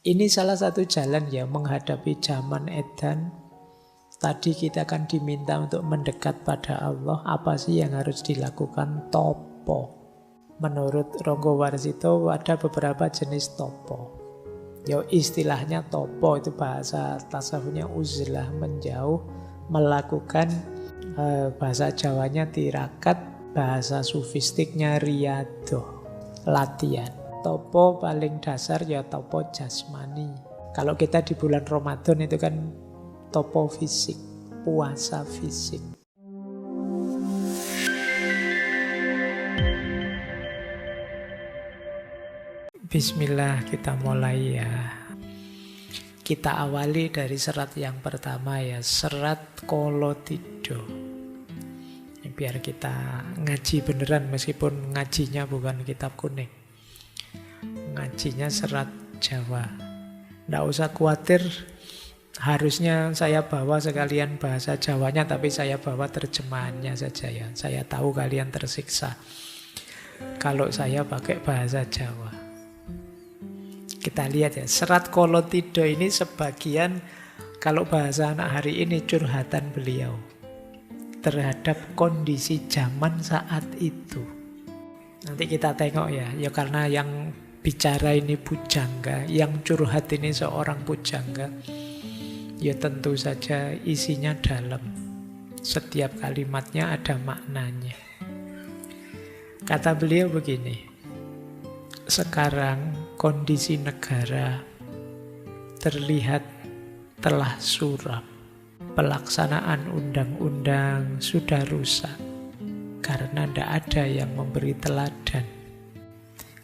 Ini salah satu jalan ya menghadapi zaman edan. Tadi kita akan diminta untuk mendekat pada Allah. Apa sih yang harus dilakukan? Topo. Menurut Ronggo Warsito ada beberapa jenis topo. Ya istilahnya topo itu bahasa tasawufnya uzlah, menjauh, melakukan bahasa Jawanya tirakat, bahasa sufistiknya riadoh, latihan. Topo paling dasar ya topo jasmani. Kalau kita di bulan Ramadan itu kan topo fisik, puasa fisik. Bismillah, kita mulai ya. Kita awali dari serat yang pertama ya, serat Kolotido. Biar kita ngaji beneran meskipun ngajinya bukan kitab kuning. Ngajinya serat Jawa. Nggak usah khawatir, harusnya saya bawa sekalian bahasa Jawanya, tapi saya bawa terjemahannya saja ya. Saya tahu kalian tersiksa kalau saya pakai bahasa Jawa. Kita lihat ya, serat Kolotido ini sebagian, kalau bahasa anak hari ini, curhatan beliau terhadap kondisi zaman saat itu. Nanti kita tengok ya, ya karena yang bicara ini pujangga, yang curhat ini seorang pujangga, ya tentu saja isinya dalam. Setiap kalimatnya ada maknanya. Kata beliau begini, sekarang kondisi negara terlihat telah suram. Pelaksanaan undang-undang sudah rusak karena tidak ada yang memberi teladan.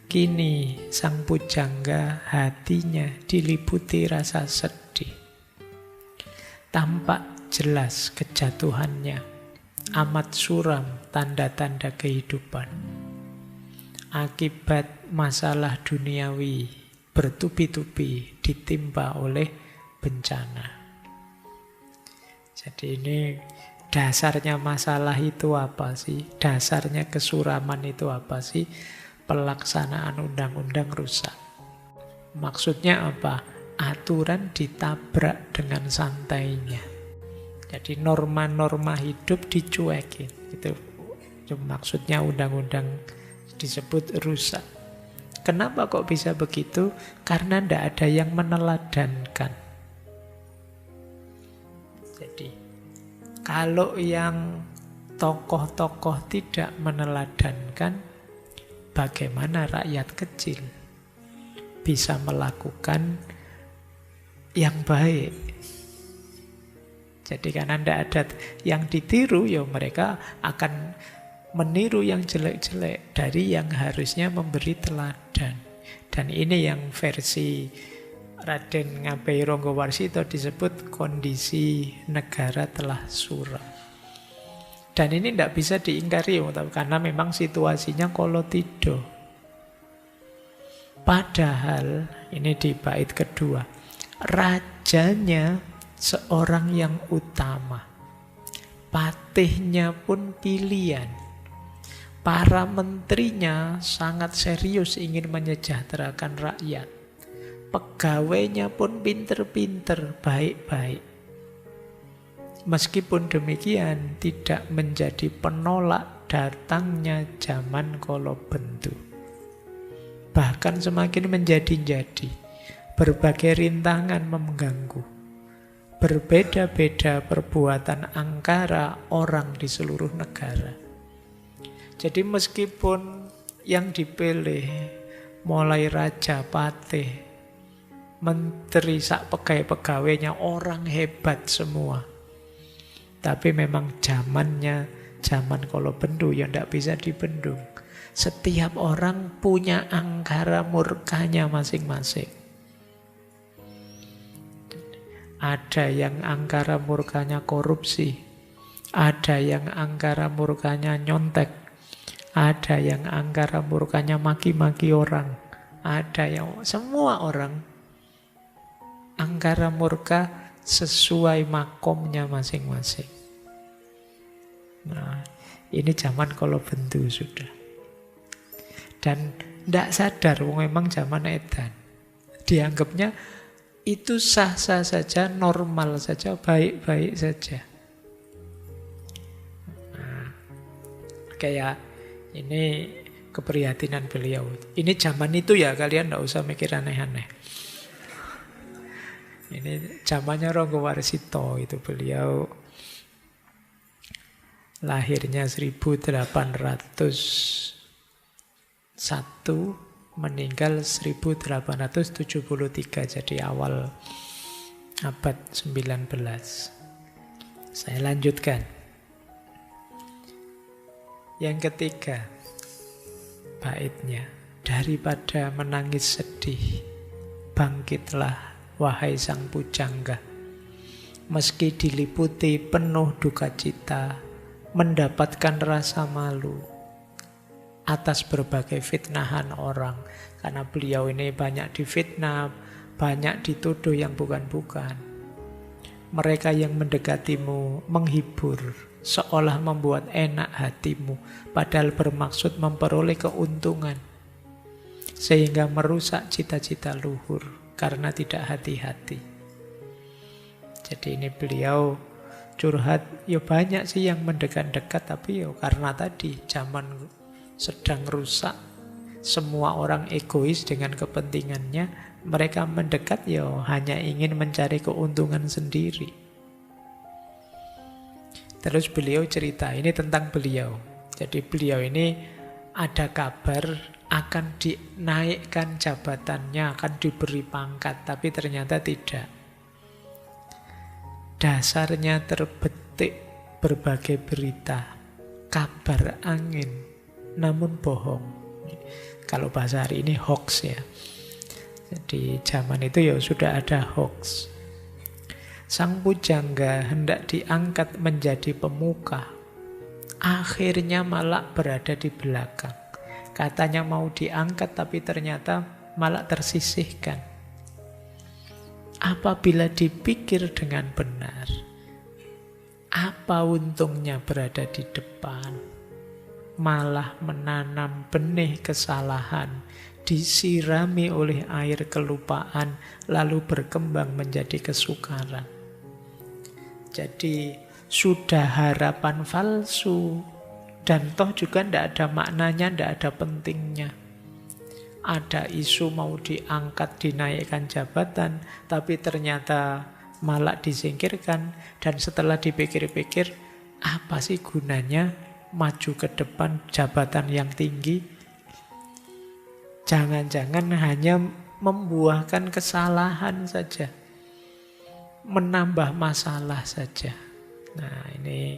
Kini sang pujangga hatinya diliputi rasa sedih. Tampak jelas kejatuhannya, amat suram tanda-tanda kehidupan. Akibat masalah duniawi bertubi-tubi ditimpa oleh bencana. Jadi ini dasarnya masalah itu apa sih? Dasarnya kesuraman itu apa sih? Pelaksanaan undang-undang rusak. Maksudnya apa? Aturan ditabrak dengan santainya. Jadi norma-norma hidup dicuekin. Itu maksudnya undang-undang disebut rusak. Kenapa kok bisa begitu? Karena tidak ada yang meneladankan. Jadi kalau yang tokoh-tokoh tidak meneladankan, bagaimana rakyat kecil bisa melakukan yang baik? Jadi karena tidak ada yang ditiru, ya mereka akan meniru yang jelek-jelek dari yang harusnya memberi teladan. Dan ini yang versi Raden Ngabei Ronggo Warsito disebut kondisi negara telah suram. Dan ini tidak bisa diingkari karena memang situasinya Kolotido. Padahal ini di bait kedua, rajanya seorang yang utama, patihnya pun pilihan. Para menterinya sangat serius ingin menyejahterakan rakyat. Pegawainya pun pinter-pinter, baik-baik. Meskipun demikian, tidak menjadi penolak datangnya zaman Kolobendu. Bahkan semakin menjadi-jadi. Berbagai rintangan mengganggu. Berbeda-beda perbuatan angkara orang di seluruh negara. Jadi meskipun yang dipilih mulai raja, patih, menteri, sak pegawai-pegawainya orang hebat semua. Tapi memang zamannya zaman Kolobendu yang tidak bisa dibendung. Setiap orang punya angkara murkanya masing-masing. Ada yang angkara murkanya korupsi, ada yang angkara murkanya nyontek, ada yang angkara murkanya maki-maki orang, ada yang semua orang angkara murka sesuai makomnya masing-masing. Nah, ini zaman Kolobendu sudah. Dan tidak sadar, memang zaman edan. Dianggapnya itu sah-sah saja, normal saja, baik-baik saja. Nah, kayak ini keprihatinan beliau. Ini zaman itu ya, kalian tidak usah mikir aneh-aneh. Ini zamannya Ronggo Warsito, itu beliau lahirnya 1801, meninggal 1873, jadi awal abad 19. Saya lanjutkan. Yang ketiga, baitnya, daripada menangis sedih, bangkitlah wahai sang pujangga. Meski diliputi penuh duka cita, mendapatkan rasa malu atas berbagai fitnahan orang. Karena beliau ini banyak difitnah, banyak dituduh yang bukan-bukan. Mereka yang mendekatimu menghibur, seolah membuat enak hatimu, padahal bermaksud memperoleh keuntungan, sehingga merusak cita-cita luhur karena tidak hati-hati. Jadi ini beliau curhat, ya banyak sih yang mendekat-dekat, tapi ya karena tadi zaman sedang rusak, semua orang egois dengan kepentingannya, mereka mendekat ya hanya ingin mencari keuntungan sendiri. Terus beliau cerita, ini tentang beliau. Jadi beliau ini ada kabar akan dinaikkan jabatannya, akan diberi pangkat, tapi ternyata tidak. Dasarnya terbetik berbagai berita, kabar angin, namun bohong. Kalau bahasa hari ini hoax ya. Jadi zaman itu ya sudah ada hoax. Sang pujangga hendak diangkat menjadi pemuka, akhirnya malah berada di belakang. Katanya mau diangkat tapi ternyata malah tersisihkan. Apabila dipikir dengan benar, apa untungnya berada di depan? Malah menanam benih kesalahan, disirami oleh air kelupaan, lalu berkembang menjadi kesukaran. Jadi sudah harapan palsu, dan toh juga tidak ada maknanya, tidak ada pentingnya. Ada isu mau diangkat, dinaikkan jabatan, tapi ternyata malah disingkirkan. Dan setelah dipikir-pikir, apa sih gunanya maju ke depan jabatan yang tinggi? Jangan-jangan hanya membuahkan kesalahan saja, menambah masalah saja. Nah, ini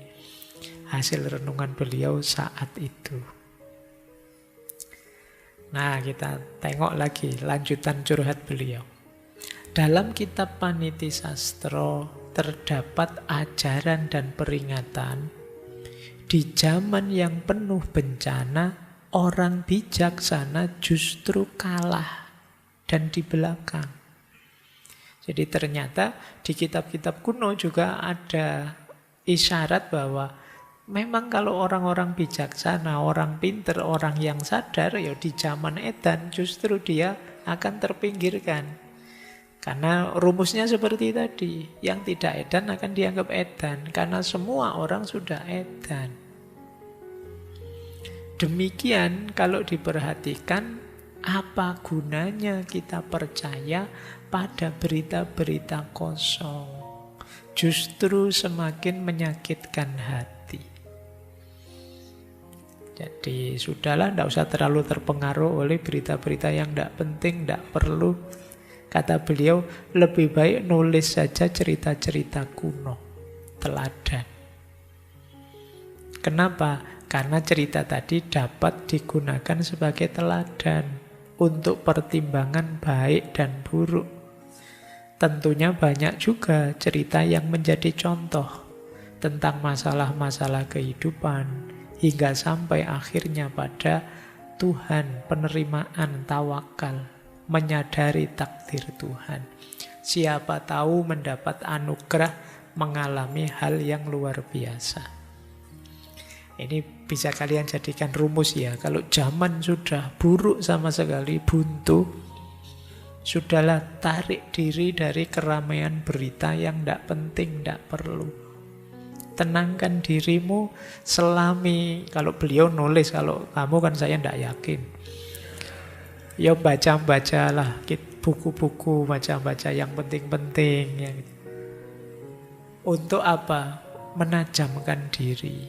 hasil renungan beliau saat itu. Nah, kita tengok lagi lanjutan curhat beliau. Dalam kitab Paniti Sastro terdapat ajaran dan peringatan. Di zaman yang penuh bencana, orang bijaksana justru kalah dan di belakang. Jadi ternyata di kitab-kitab kuno juga ada isyarat bahwa memang kalau orang-orang bijaksana, orang pinter, orang yang sadar, ya di zaman edan justru dia akan terpinggirkan. Karena rumusnya seperti tadi, yang tidak edan akan dianggap edan, karena semua orang sudah edan. Demikian kalau diperhatikan, apa gunanya kita percaya pada berita-berita kosong? Justru semakin menyakitkan hati. Jadi sudahlah, tidak usah terlalu terpengaruh oleh berita-berita yang tidak penting, tidak perlu. Kata beliau, lebih baik nulis saja cerita-cerita kuno, teladan. Kenapa? Karena cerita tadi dapat digunakan sebagai teladan untuk pertimbangan baik dan buruk. Tentunya banyak juga cerita yang menjadi contoh tentang masalah-masalah kehidupan, hingga sampai akhirnya pada Tuhan, penerimaan, tawakal, menyadari takdir Tuhan. Siapa tahu mendapat anugerah mengalami hal yang luar biasa. Ini bisa kalian jadikan rumus ya. Kalau zaman sudah buruk sama sekali, buntu, Sudahlah, tarik diri dari keramaian berita yang tidak penting, tidak perlu. Tenangkan dirimu, selami. Kalau beliau nulis, kalau kamu kan saya tidak yakin. Ya baca-bacalah buku-buku, baca-baca yang penting-penting. Untuk apa? Menajamkan diri,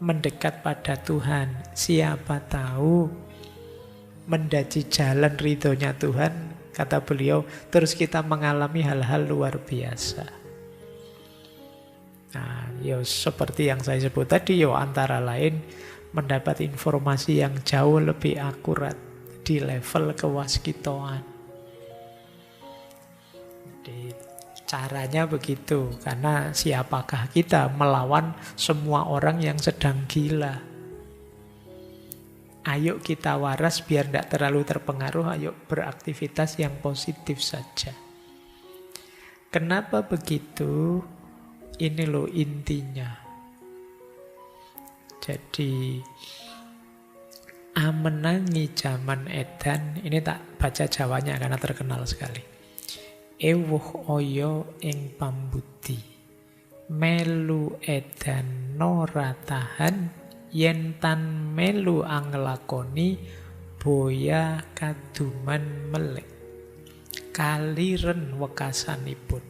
mendekat pada Tuhan. Siapa tahu mendaji jalan ridhonya Tuhan, kata beliau, terus kita mengalami hal-hal luar biasa. Nah, ya seperti yang saya sebut tadi, ya antara lain mendapat informasi yang jauh lebih akurat di level kewaskitoan. Jadi caranya begitu, karena siapakah kita melawan semua orang yang sedang gila. Ayo kita waras biar tidak terlalu terpengaruh, ayo beraktivitas yang positif saja. Kenapa begitu? Ini loh intinya. Jadi amenangi zaman edan, ini tak baca Jawanya karena terkenal sekali. Ewuh oyo ing pambudi, melu edan nora tahan, yen tan melu anglakoni boya kaduman melek kaliren wekasanipun.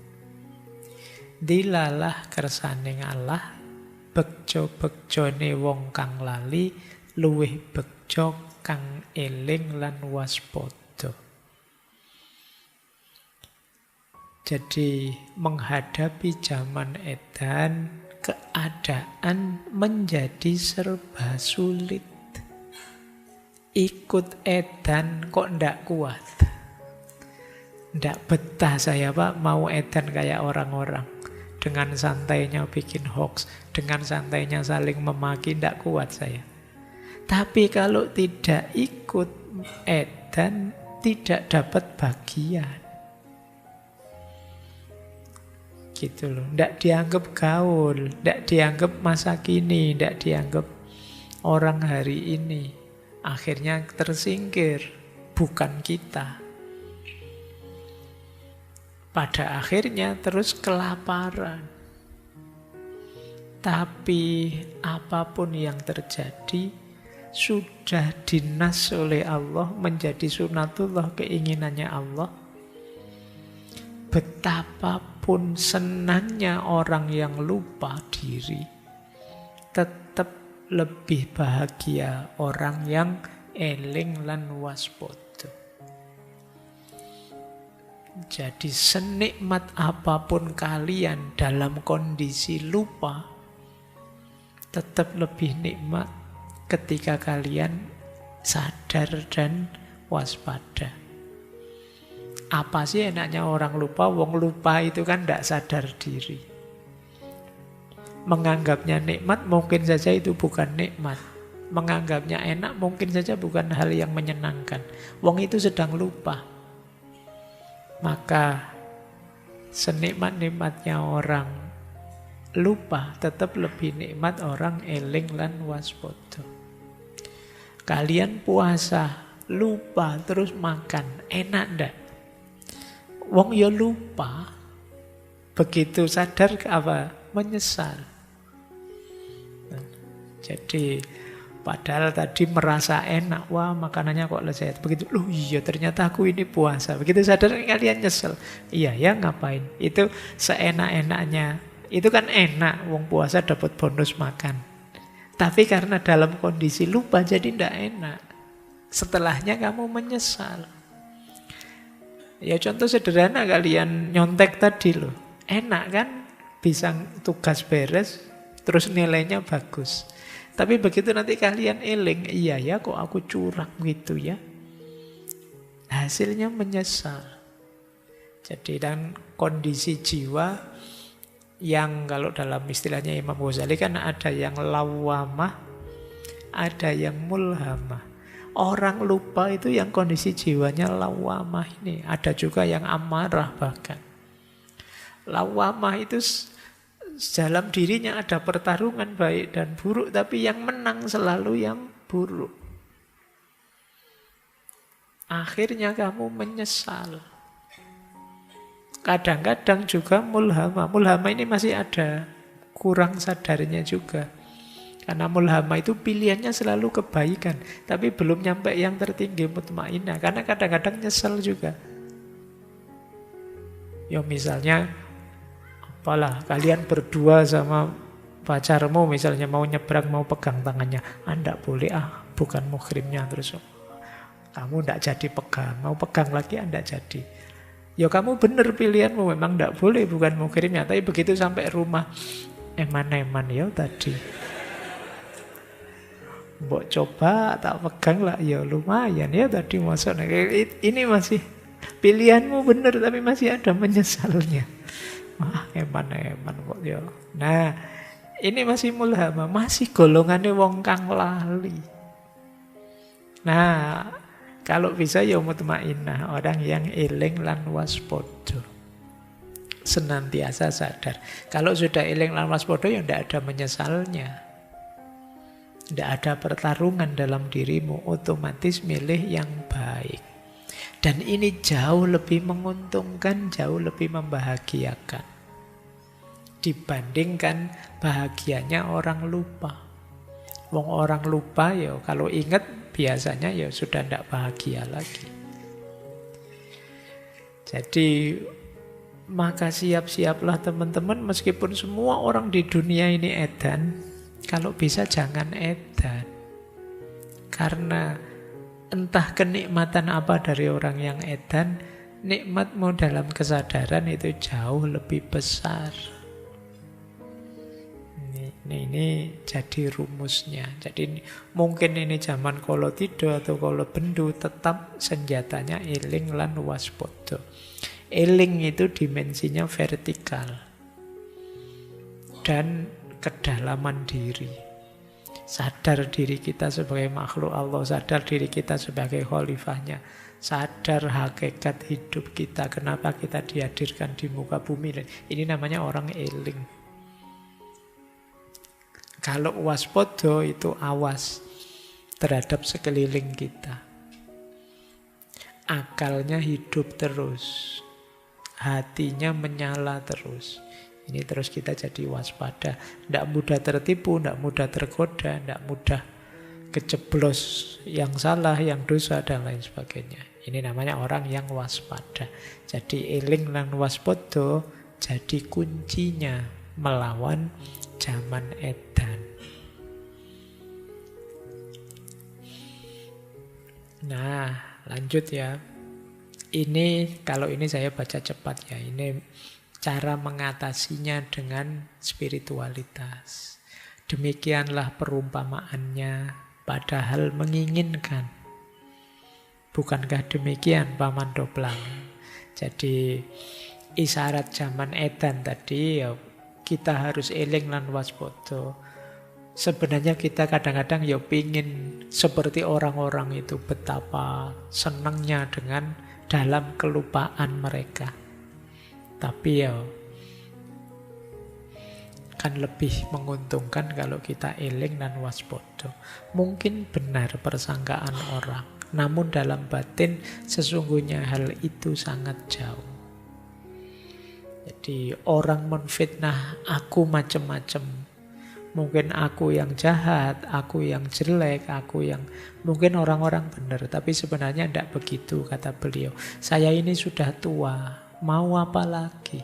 Dilalah kersaning Allah, bekjo-bekjone wong kang lali, luwih bekjo kang eling lan waspada. Jadi menghadapi zaman edan, keadaan menjadi serba sulit. Ikut edan kok ndak kuat. Ndak betah saya Pak mau edan kayak orang-orang. Dengan santainya bikin hoax, dengan santainya saling memaki, ndak kuat saya. Tapi kalau tidak ikut edan, tidak dapat bagian. Gitu loh, ndak dianggap gaul, ndak dianggap masa kini, ndak dianggap orang hari ini. Akhirnya tersingkir, bukan kita. Pada akhirnya terus kelaparan. Tapi apapun yang terjadi sudah dinas oleh Allah, menjadi sunatullah, keinginannya Allah. Betapapun senangnya orang yang lupa diri, tetap lebih bahagia orang yang eling lan waspada. Jadi senikmat apapun kalian dalam kondisi lupa, tetap lebih nikmat ketika kalian sadar dan waspada. Apa sih enaknya orang lupa? Wong lupa itu kan tidak sadar diri. Menganggapnya nikmat mungkin saja itu bukan nikmat. Menganggapnya enak mungkin saja bukan hal yang menyenangkan. Wong itu sedang lupa. Maka senikmat-nikmatnya orang lupa tetap lebih nikmat orang eling lan waspada. Kalian puasa, lupa terus makan, enak ndak? Wong ya lupa, begitu sadar apa? Menyesal. Jadi padahal tadi merasa enak, wah makanannya kok lezat. Begitu, loh iya ternyata aku ini puasa. Begitu sadar kalian nyesel. Iya ya ngapain? Itu seenak-enaknya. Itu kan enak, wong puasa dapat bonus makan. Tapi karena dalam kondisi lupa jadi tidak enak. Setelahnya kamu menyesal. Ya contoh sederhana kalian nyontek tadi loh. Enak kan? Bisa tugas beres, terus nilainya bagus. Tapi begitu nanti kalian eling, iya ya kok aku curang gitu ya. Hasilnya menyesal. Jadi dan kondisi jiwa yang kalau dalam istilahnya Imam Ghazali kan ada yang lawamah, ada yang mulhamah. Orang lupa itu yang kondisi jiwanya lawamah ini. Ada juga yang amarah bahkan. Lawamah itu dalam dirinya ada pertarungan baik dan buruk, tapi yang menang selalu yang buruk. Akhirnya kamu menyesal. Kadang-kadang juga mulhama. Mulhama ini masih ada kurang sadarnya juga. Karena mulhama itu pilihannya selalu kebaikan. Tapi belum nyampe yang tertinggi mutmainah. Karena kadang-kadang nyesel juga. Ya misalnya, apalah, kalian berdua sama pacarmu misalnya mau nyebrang, mau pegang tangannya. Nggak boleh, bukan muhrimnya. Terus kamu nggak jadi pegang, mau pegang lagi nggak jadi. Ya kamu bener pilihanmu, memang nggak boleh, bukan muhrimnya. Tapi begitu sampai rumah, eman-eman ya tadi. Mbok coba tak pegang lah, ya lumayan ya tadi masuk. Ini masih pilihanmu bener, tapi masih ada menyesalnya. Wah, eman-eman kok ya. Nah, ini masih mulhama, masih golongannya wong kang lali. Nah, kalau bisa ya mutmainah, orang yang eling lan waspada. Senantiasa sadar. Kalau sudah eling lan waspada ya tidak ada menyesalnya. Tidak ada pertarungan dalam dirimu, otomatis milih yang baik. Dan ini jauh lebih menguntungkan, jauh lebih membahagiakan. Dibandingkan bahagianya orang lupa. Wong orang lupa ya kalau ingat biasanya ya sudah tidak bahagia lagi. Jadi maka siap-siaplah teman-teman, meskipun semua orang di dunia ini edan, kalau bisa jangan edan. Karena entah kenikmatan apa dari orang yang edan, nikmatmu dalam kesadaran itu jauh lebih besar. Ini jadi rumusnya. Jadi mungkin ini zaman kala tido atau kala bendu, tetap senjatanya eling lan waspada. Eling itu dimensinya vertikal dan kedalaman diri. Sadar diri kita sebagai makhluk Allah, sadar diri kita sebagai khalifahnya, sadar hakikat hidup kita, kenapa kita dihadirkan di muka bumi. Ini namanya orang eling. Kalau waspada itu awas terhadap sekeliling kita. Akalnya hidup terus, hatinya menyala terus. Ini terus kita jadi waspada. Tidak mudah tertipu, tidak mudah tergoda, tidak mudah kejeblos yang salah, yang dosa, dan lain sebagainya. Ini namanya orang yang waspada. Jadi eling lan waspada jadi kuncinya melawan zaman edan. Nah, lanjut ya. Ini kalau ini saya baca cepat ya. Ini cara mengatasinya dengan spiritualitas. Demikianlah perumpamaannya, padahal menginginkan. Bukankah demikian Paman Doblang? Jadi isyarat zaman edan tadi ya, kita harus eling lan waspada. Sebenarnya kita kadang-kadang ya pingin seperti orang-orang itu, betapa senangnya dengan dalam kelupaan mereka. Tapi ya kan lebih menguntungkan kalau kita eling dan waspada. Mungkin benar persangkaan orang, namun dalam batin sesungguhnya hal itu sangat jauh. Jadi orang menfitnah aku macam-macam. Mungkin aku yang jahat, aku yang jelek, aku yang... Mungkin orang-orang benar, tapi sebenarnya tidak begitu, kata beliau. Saya ini sudah tua, mau apa lagi?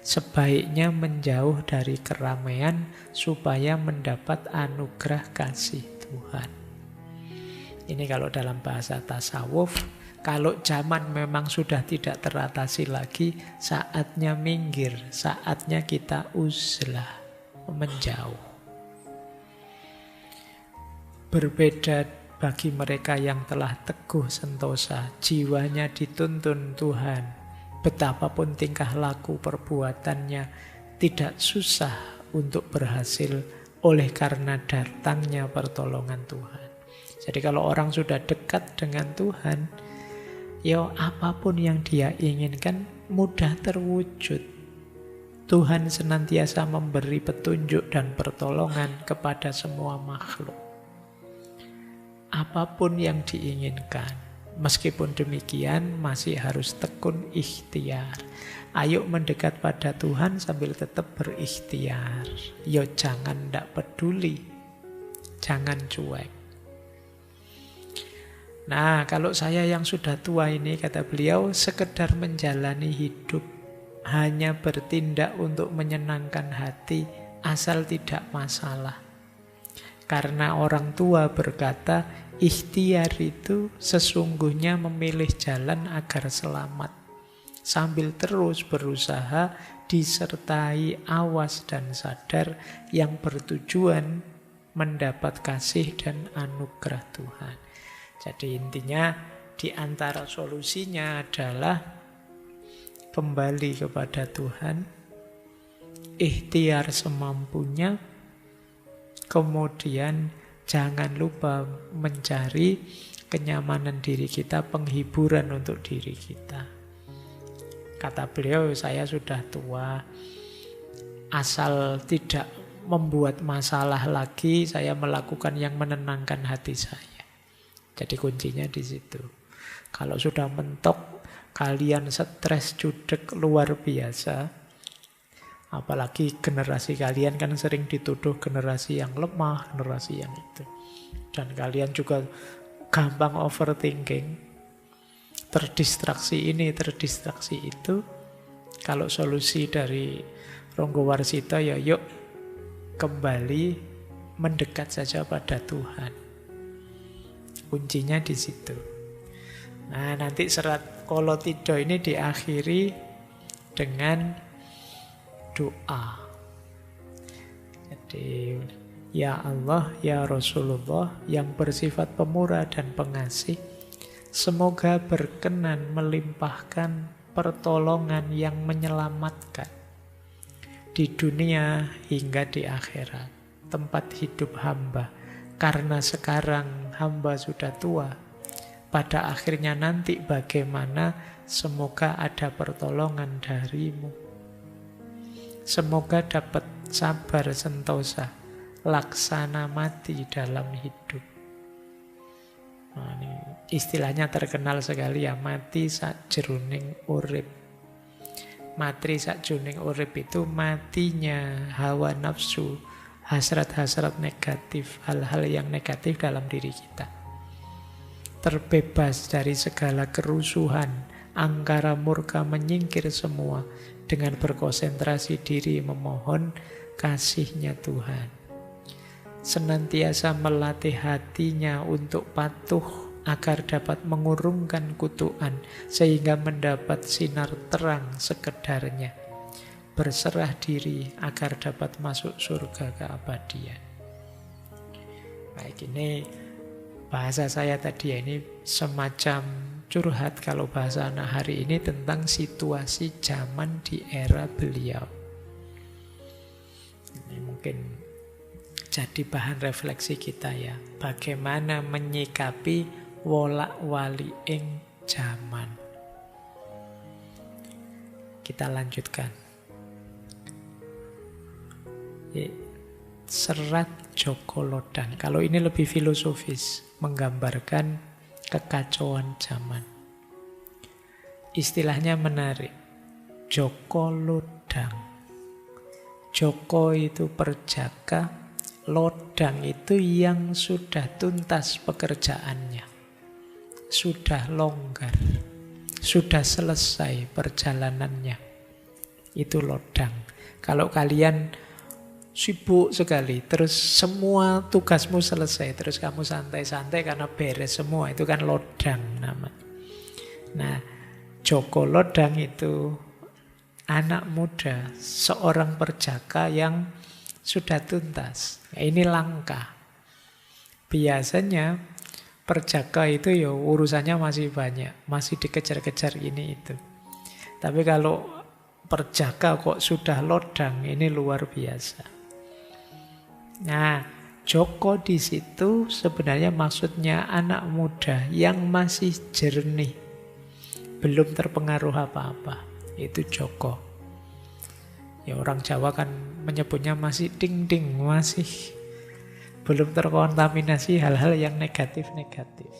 Sebaiknya menjauh dari keramaian supaya mendapat anugerah kasih Tuhan. Ini kalau dalam bahasa tasawuf. Kalau zaman memang sudah tidak teratasi lagi, saatnya minggir, saatnya kita uzlah, menjauh. Berbeda bagi mereka yang telah teguh sentosa, jiwanya dituntun Tuhan. Betapapun tingkah laku perbuatannya, tidak susah untuk berhasil oleh karena datangnya pertolongan Tuhan. Jadi kalau orang sudah dekat dengan Tuhan, ya apapun yang dia inginkan mudah terwujud. Tuhan senantiasa memberi petunjuk dan pertolongan kepada semua makhluk. Apapun yang diinginkan, Meskipun demikian masih harus tekun ikhtiar. Ayo mendekat pada Tuhan sambil tetap berikhtiar. Yo jangan ndak peduli, jangan cuek. Nah, kalau saya yang sudah tua ini, kata beliau, sekedar menjalani hidup, hanya bertindak untuk menyenangkan hati, asal tidak masalah. Karena orang tua berkata, ikhtiar itu sesungguhnya memilih jalan agar selamat. Sambil terus berusaha disertai awas dan sadar yang bertujuan mendapat kasih dan anugerah Tuhan. Jadi intinya di antara solusinya adalah kembali kepada Tuhan, ikhtiar semampunya, kemudian jangan lupa mencari kenyamanan diri kita, penghiburan untuk diri kita. Kata beliau, saya sudah tua, asal tidak membuat masalah lagi, saya melakukan yang menenangkan hati saya. Jadi kuncinya di situ. Kalau sudah mentok, kalian stres judek luar biasa, apalagi generasi kalian kan sering dituduh generasi yang lemah, generasi yang itu. Dan kalian juga gampang overthinking, terdistraksi ini, terdistraksi itu. Kalau solusi dari Ronggo Warsito ya yuk kembali mendekat saja pada Tuhan. Kuncinya di situ. Nah, nanti serat Kolotidho ini diakhiri dengan doa. Jadi, ya Allah, ya Rasulullah yang bersifat pemurah dan pengasih, semoga berkenan melimpahkan pertolongan yang menyelamatkan di dunia hingga di akhirat, tempat hidup hamba. Karena sekarang hamba sudah tua, pada akhirnya nanti bagaimana, semoga ada pertolongan darimu. Semoga dapat sabar sentosa, laksana mati dalam hidup. Nah, ini istilahnya terkenal sekali ya, mati sakjroning urip. Mati sakjroning urip itu matinya hawa nafsu, hasrat-hasrat negatif, hal-hal yang negatif dalam diri kita. Terbebas dari segala kerusuhan, angkara murka menyingkir semua dengan berkonsentrasi diri memohon kasih-Nya Tuhan. Senantiasa melatih hatinya untuk patuh agar dapat mengurungkan kutukan sehingga mendapat sinar terang sekedarnya. Berserah diri agar dapat masuk surga keabadian. Baik, ini bahasa saya tadi ya, ini semacam curhat kalau bahasa anak hari ini tentang situasi zaman di era beliau. Ini mungkin jadi bahan refleksi kita ya. Bagaimana menyikapi wolak-wali ing zaman. Kita lanjutkan. Serat Joko Lodan. Kalau ini lebih filosofis, menggambarkan kekacauan zaman. Istilahnya menarik. Joko Lodang. Joko itu perjaka, Lodang itu yang sudah tuntas pekerjaannya, sudah longgar, sudah selesai perjalanannya. Itu Lodang. Kalau kalian sibuk sekali, terus semua tugasmu selesai, terus kamu santai-santai karena beres semua, itu kan Lodang namanya. Nah, Joko Lodang itu anak muda, seorang perjaka yang sudah tuntas. Ini langka. Biasanya perjaka itu ya urusannya masih banyak, masih dikejar-kejar ini itu. Tapi kalau perjaka kok sudah lodang, ini luar biasa. Nah, Joko di situ sebenarnya maksudnya anak muda yang masih jernih, belum terpengaruh apa-apa. Itu Joko. Ya orang Jawa kan menyebutnya masih ding-ding, masih belum terkontaminasi hal-hal yang negatif-negatif.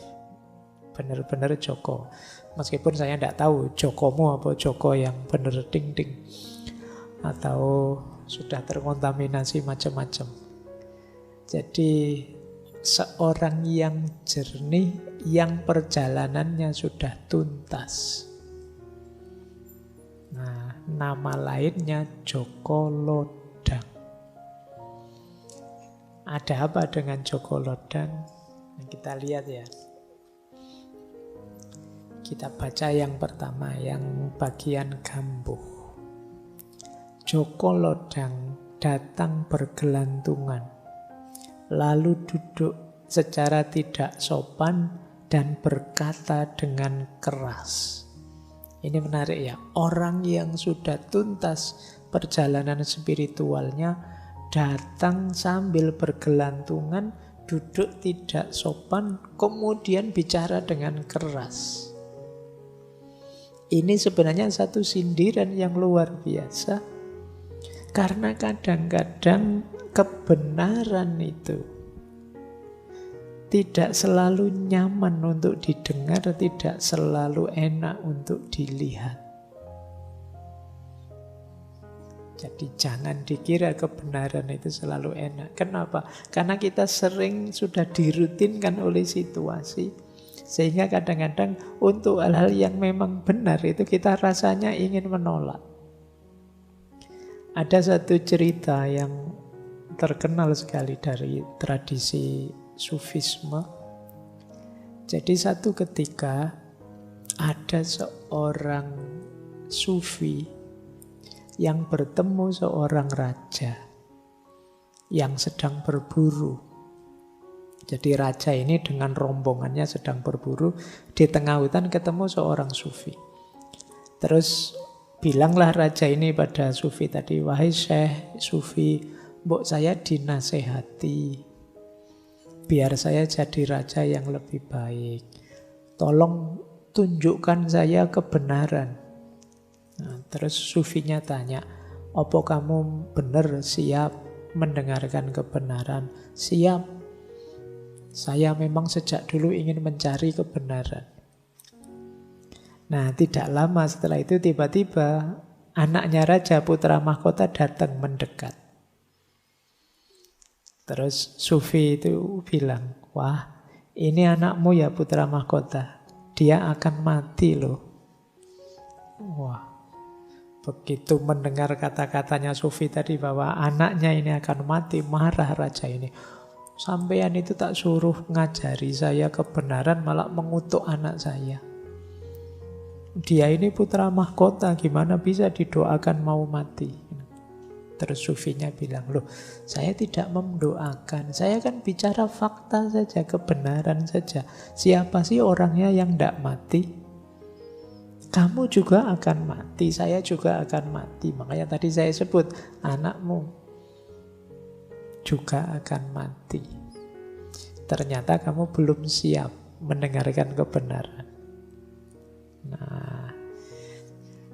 benar-benar Joko. Meskipun saya tidak tahu Jokomu apa Joko yang benar ding-ding, atau sudah terkontaminasi macam-macam. Jadi seorang yang jernih, yang perjalanannya sudah tuntas. Nah, nama lainnya Joko Lodang. Ada apa dengan Joko Lodang? Nah, kita lihat ya. Kita baca yang pertama, yang bagian gambuh. Joko Lodang datang bergelantungan, lalu duduk secara tidak sopan dan berkata dengan keras. Ini menarik ya, orang yang sudah tuntas perjalanan spiritualnya datang sambil bergelantungan, duduk tidak sopan, kemudian bicara dengan keras. Ini sebenarnya satu sindiran yang luar biasa, karena kadang-kadang kebenaran itu tidak selalu nyaman untuk didengar, tidak selalu enak untuk dilihat. Jadi jangan dikira kebenaran itu selalu enak. Kenapa? Karena kita sering sudah dirutinkan oleh situasi, sehingga kadang-kadang untuk hal-hal yang memang benar itu kita rasanya ingin menolak. Ada satu cerita yang terkenal sekali dari tradisi Sufisme. Jadi satu ketika ada seorang sufi yang bertemu seorang raja yang sedang berburu. Jadi raja ini dengan rombongannya sedang berburu, di tengah hutan ketemu seorang sufi. Terus bilanglah raja ini pada sufi tadi, "Wahai Syekh Sufi, mbok saya dinasehati biar saya jadi raja yang lebih baik. Tolong tunjukkan saya kebenaran." Nah, terus sufinya tanya, "Apa kamu benar siap mendengarkan kebenaran?" "Siap. Saya memang sejak dulu ingin mencari kebenaran." Nah, tidak lama setelah itu tiba-tiba anaknya raja, putra mahkota, datang mendekat. Terus sufi itu bilang, "Wah, ini anakmu ya putra mahkota. Dia akan mati loh." Wah, begitu mendengar kata-katanya sufi tadi bahwa anaknya ini akan mati, marah raja ini. "Sampean itu tak suruh ngajari saya kebenaran, malah mengutuk anak saya. Dia ini putra mahkota, gimana bisa didoakan mau mati?" Terus sufinya bilang, "Loh, saya tidak mendoakan. Saya kan bicara fakta saja, kebenaran saja. Siapa sih orangnya yang tidak mati? Kamu juga akan mati, saya juga akan mati. Makanya tadi saya sebut, anakmu juga akan mati. Ternyata kamu belum siap mendengarkan kebenaran." Nah,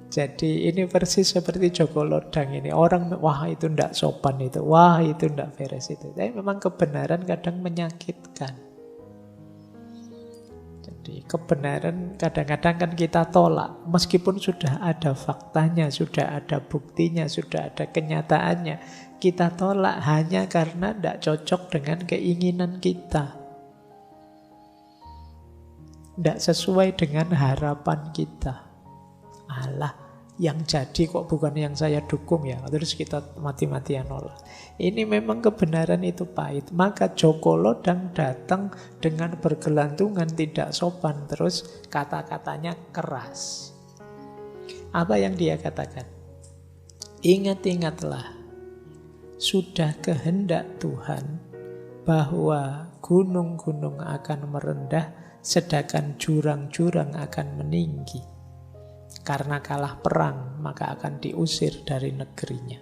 jadi ini persis seperti Joko Lodang ini. Orang, wah itu ndak sopan itu, wah itu ndak beres itu. Tapi memang kebenaran kadang menyakitkan. Jadi kebenaran kadang-kadang kan kita tolak. Meskipun sudah ada faktanya, sudah ada buktinya, sudah ada kenyataannya. Kita tolak hanya karena ndak cocok dengan keinginan kita. Ndak sesuai dengan harapan kita. Alah, yang jadi kok bukan yang saya dukung ya. Terus kita mati-matian nolak. Ini memang kebenaran itu pahit. Maka Joko Lodang datang dengan bergelantungan, tidak sopan. Terus kata-katanya keras. Apa yang dia katakan? "Ingat-ingatlah, sudah kehendak Tuhan bahwa gunung-gunung akan merendah, sedangkan jurang-jurang akan meninggi. Karena kalah perang, maka akan diusir dari negerinya."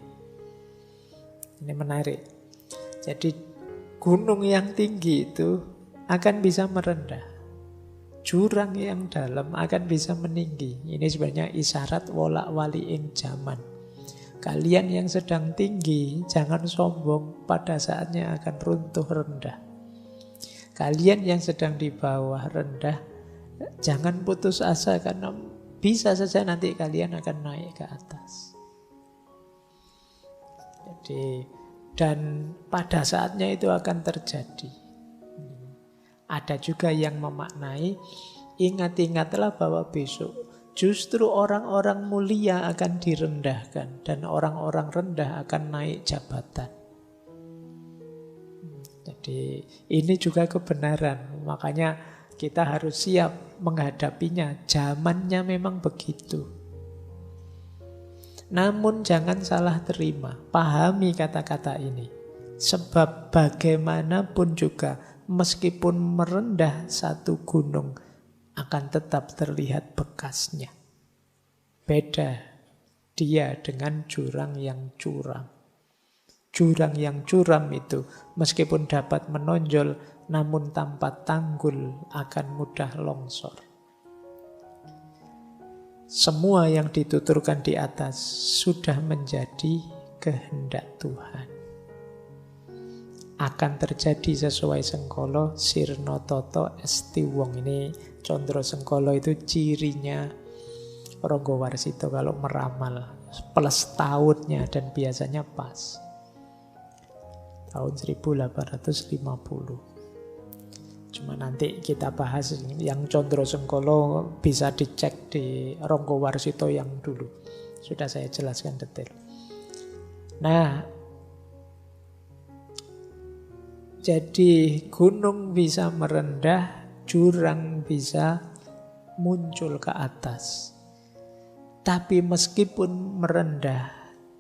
Ini menarik. Jadi gunung yang tinggi itu akan bisa merendah. Jurang yang dalam akan bisa meninggi. Ini sebenarnya isyarat wolak waliin zaman. Kalian yang sedang tinggi, jangan sombong, pada saatnya akan runtuh rendah. Kalian yang sedang di bawah rendah, Jangan putus asa karena bisa saja nanti kalian akan naik ke atas. Jadi, dan pada saatnya itu akan terjadi. Ada juga yang memaknai, ingat-ingatlah bahwa besok justru orang-orang mulia akan direndahkan dan orang-orang rendah akan naik jabatan. Jadi ini juga kebenaran, makanya kita harus siap menghadapinya. Zamannya memang begitu. Namun jangan salah terima, pahami kata-kata ini. Sebab bagaimanapun juga, meskipun merendah satu gunung, akan tetap terlihat bekasnya. Beda dia dengan jurang yang curam. Jurang yang curam itu meskipun dapat menonjol, namun tanpa tanggul akan mudah longsor. Semua yang dituturkan di atas sudah menjadi kehendak Tuhan. Akan terjadi sesuai Sengkolo, Sirno Toto Esti Wong. Ini Condro Sengkolo itu cirinya Ronggo Warsito kalau meramal. Plus tahunnya dan biasanya pas. Tahun 1850. Cuma nanti kita bahas yang Condro Sengkolo bisa dicek di Ronggo Warsito yang dulu. Sudah saya jelaskan detail. Nah, jadi gunung bisa merendah, jurang bisa muncul ke atas. Tapi meskipun merendah,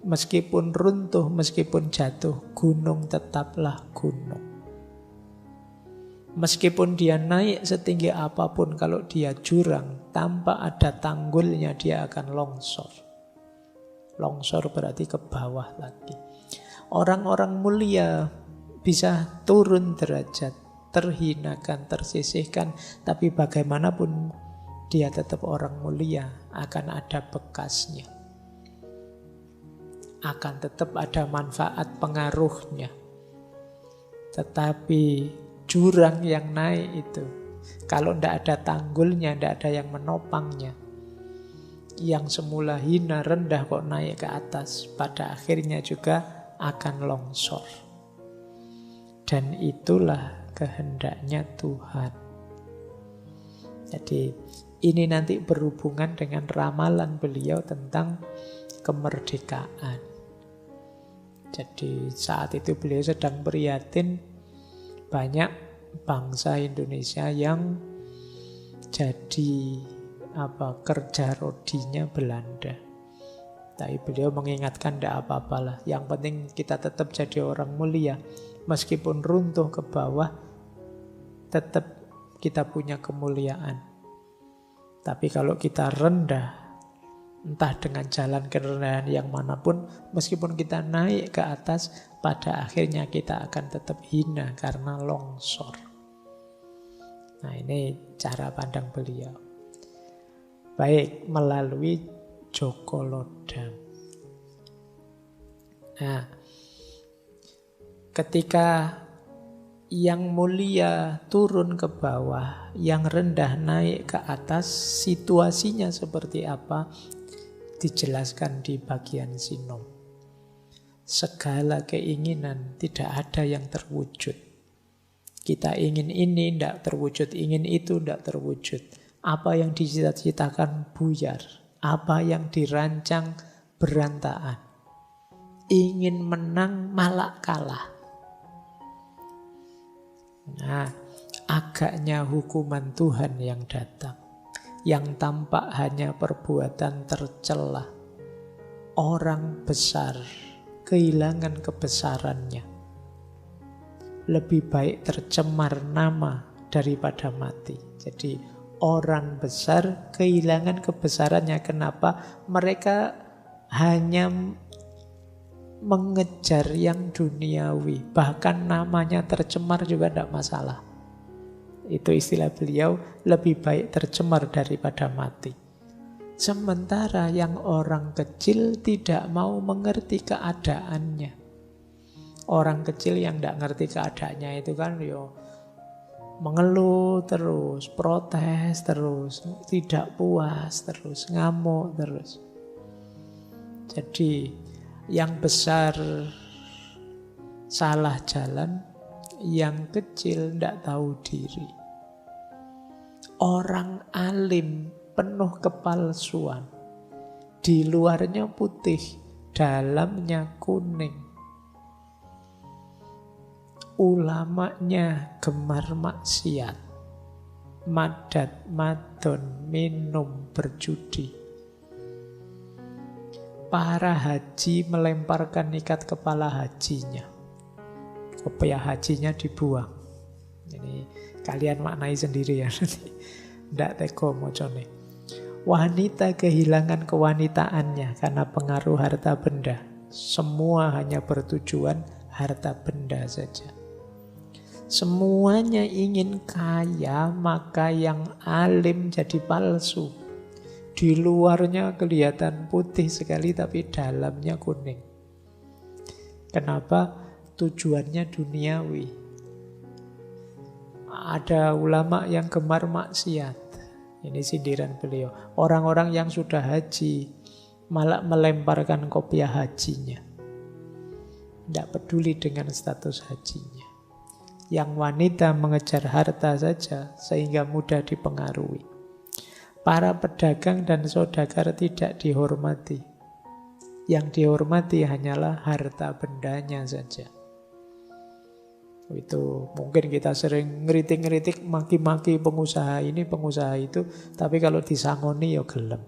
meskipun runtuh, meskipun jatuh, gunung tetaplah gunung. Meskipun dia naik setinggi apapun, kalau dia jurang, tanpa ada tanggulnya dia akan longsor. Longsor berarti ke bawah lagi. Orang-orang mulia bisa turun derajat, terhinakan, tersisihkan, tapi bagaimanapun dia tetap orang mulia, akan ada bekasnya. Akan tetap ada manfaat pengaruhnya. Tetapi jurang yang naik itu, kalau tidak ada tanggulnya, tidak ada yang menopangnya, yang semula hina, rendah kok naik ke atas, pada akhirnya juga akan longsor. Dan itulah kehendaknya Tuhan. Jadi ini nanti berhubungan dengan ramalan beliau tentang kemerdekaan. Jadi saat itu beliau sedang prihatin banyak bangsa Indonesia yang jadi kerja rodinya Belanda. Tapi beliau mengingatkan tidak apa-apalah. Yang penting kita tetap jadi orang mulia. Meskipun runtuh ke bawah, tetap kita punya kemuliaan. Tapi kalau kita rendah, entah dengan jalan kerendahan yang manapun, meskipun kita naik ke atas, pada akhirnya kita akan tetap hina karena longsor. Nah, ini cara pandang beliau. Baik, melalui Joko Lodang. Nah, ketika yang mulia turun ke bawah, yang rendah naik ke atas, situasinya seperti apa? Dijelaskan di bagian sinom. Segala keinginan tidak ada yang terwujud. Kita ingin ini tidak terwujud, ingin itu tidak terwujud. Apa yang dicita-citakan buyar, apa yang dirancang berantakan. Ingin menang malah kalah. Nah, agaknya hukuman Tuhan yang datang, yang tampak hanya perbuatan tercela. Orang besar kehilangan kebesarannya. Lebih baik tercemar nama daripada mati. Jadi orang besar kehilangan kebesarannya. Kenapa? Mereka hanya mengejar yang duniawi. Bahkan namanya tercemar juga tidak masalah. Itu istilah beliau, lebih baik tercemar daripada mati. Sementara yang orang kecil tidak mau mengerti keadaannya. Orang kecil yang tidak ngerti keadaannya itu kan mengeluh terus, protes terus, tidak puas terus, ngamuk terus. Jadi yang besar salah jalan, yang kecil tidak tahu diri. Orang alim penuh kepalsuan, di luarnya putih, dalamnya kuning. Ulamanya gemar maksiat, madat, madon, minum, berjudi. Para haji melemparkan ikat kepala hajinya, kopiah hajinya dibuang. Ini kalian maknai sendiri ya. Tidak teko mocone. Wanita kehilangan kewanitaannya karena pengaruh harta benda. Semua hanya bertujuan harta benda saja. Semuanya ingin kaya, maka yang alim jadi palsu. Di luarnya kelihatan putih sekali, tapi dalamnya kuning. Kenapa? Tujuannya duniawi. Ada ulama yang gemar maksiat. Ini sindiran beliau. Orang-orang yang sudah haji malah melemparkan kopiah hajinya. Tidak peduli dengan status hajinya. Yang wanita mengejar harta saja sehingga mudah dipengaruhi. Para pedagang dan saudagar tidak dihormati. Yang dihormati hanyalah harta bendanya saja. Itu mungkin kita sering ngeritik-ngeritik, maki-maki pengusaha ini, pengusaha itu, tapi kalau disangoni ya gelem.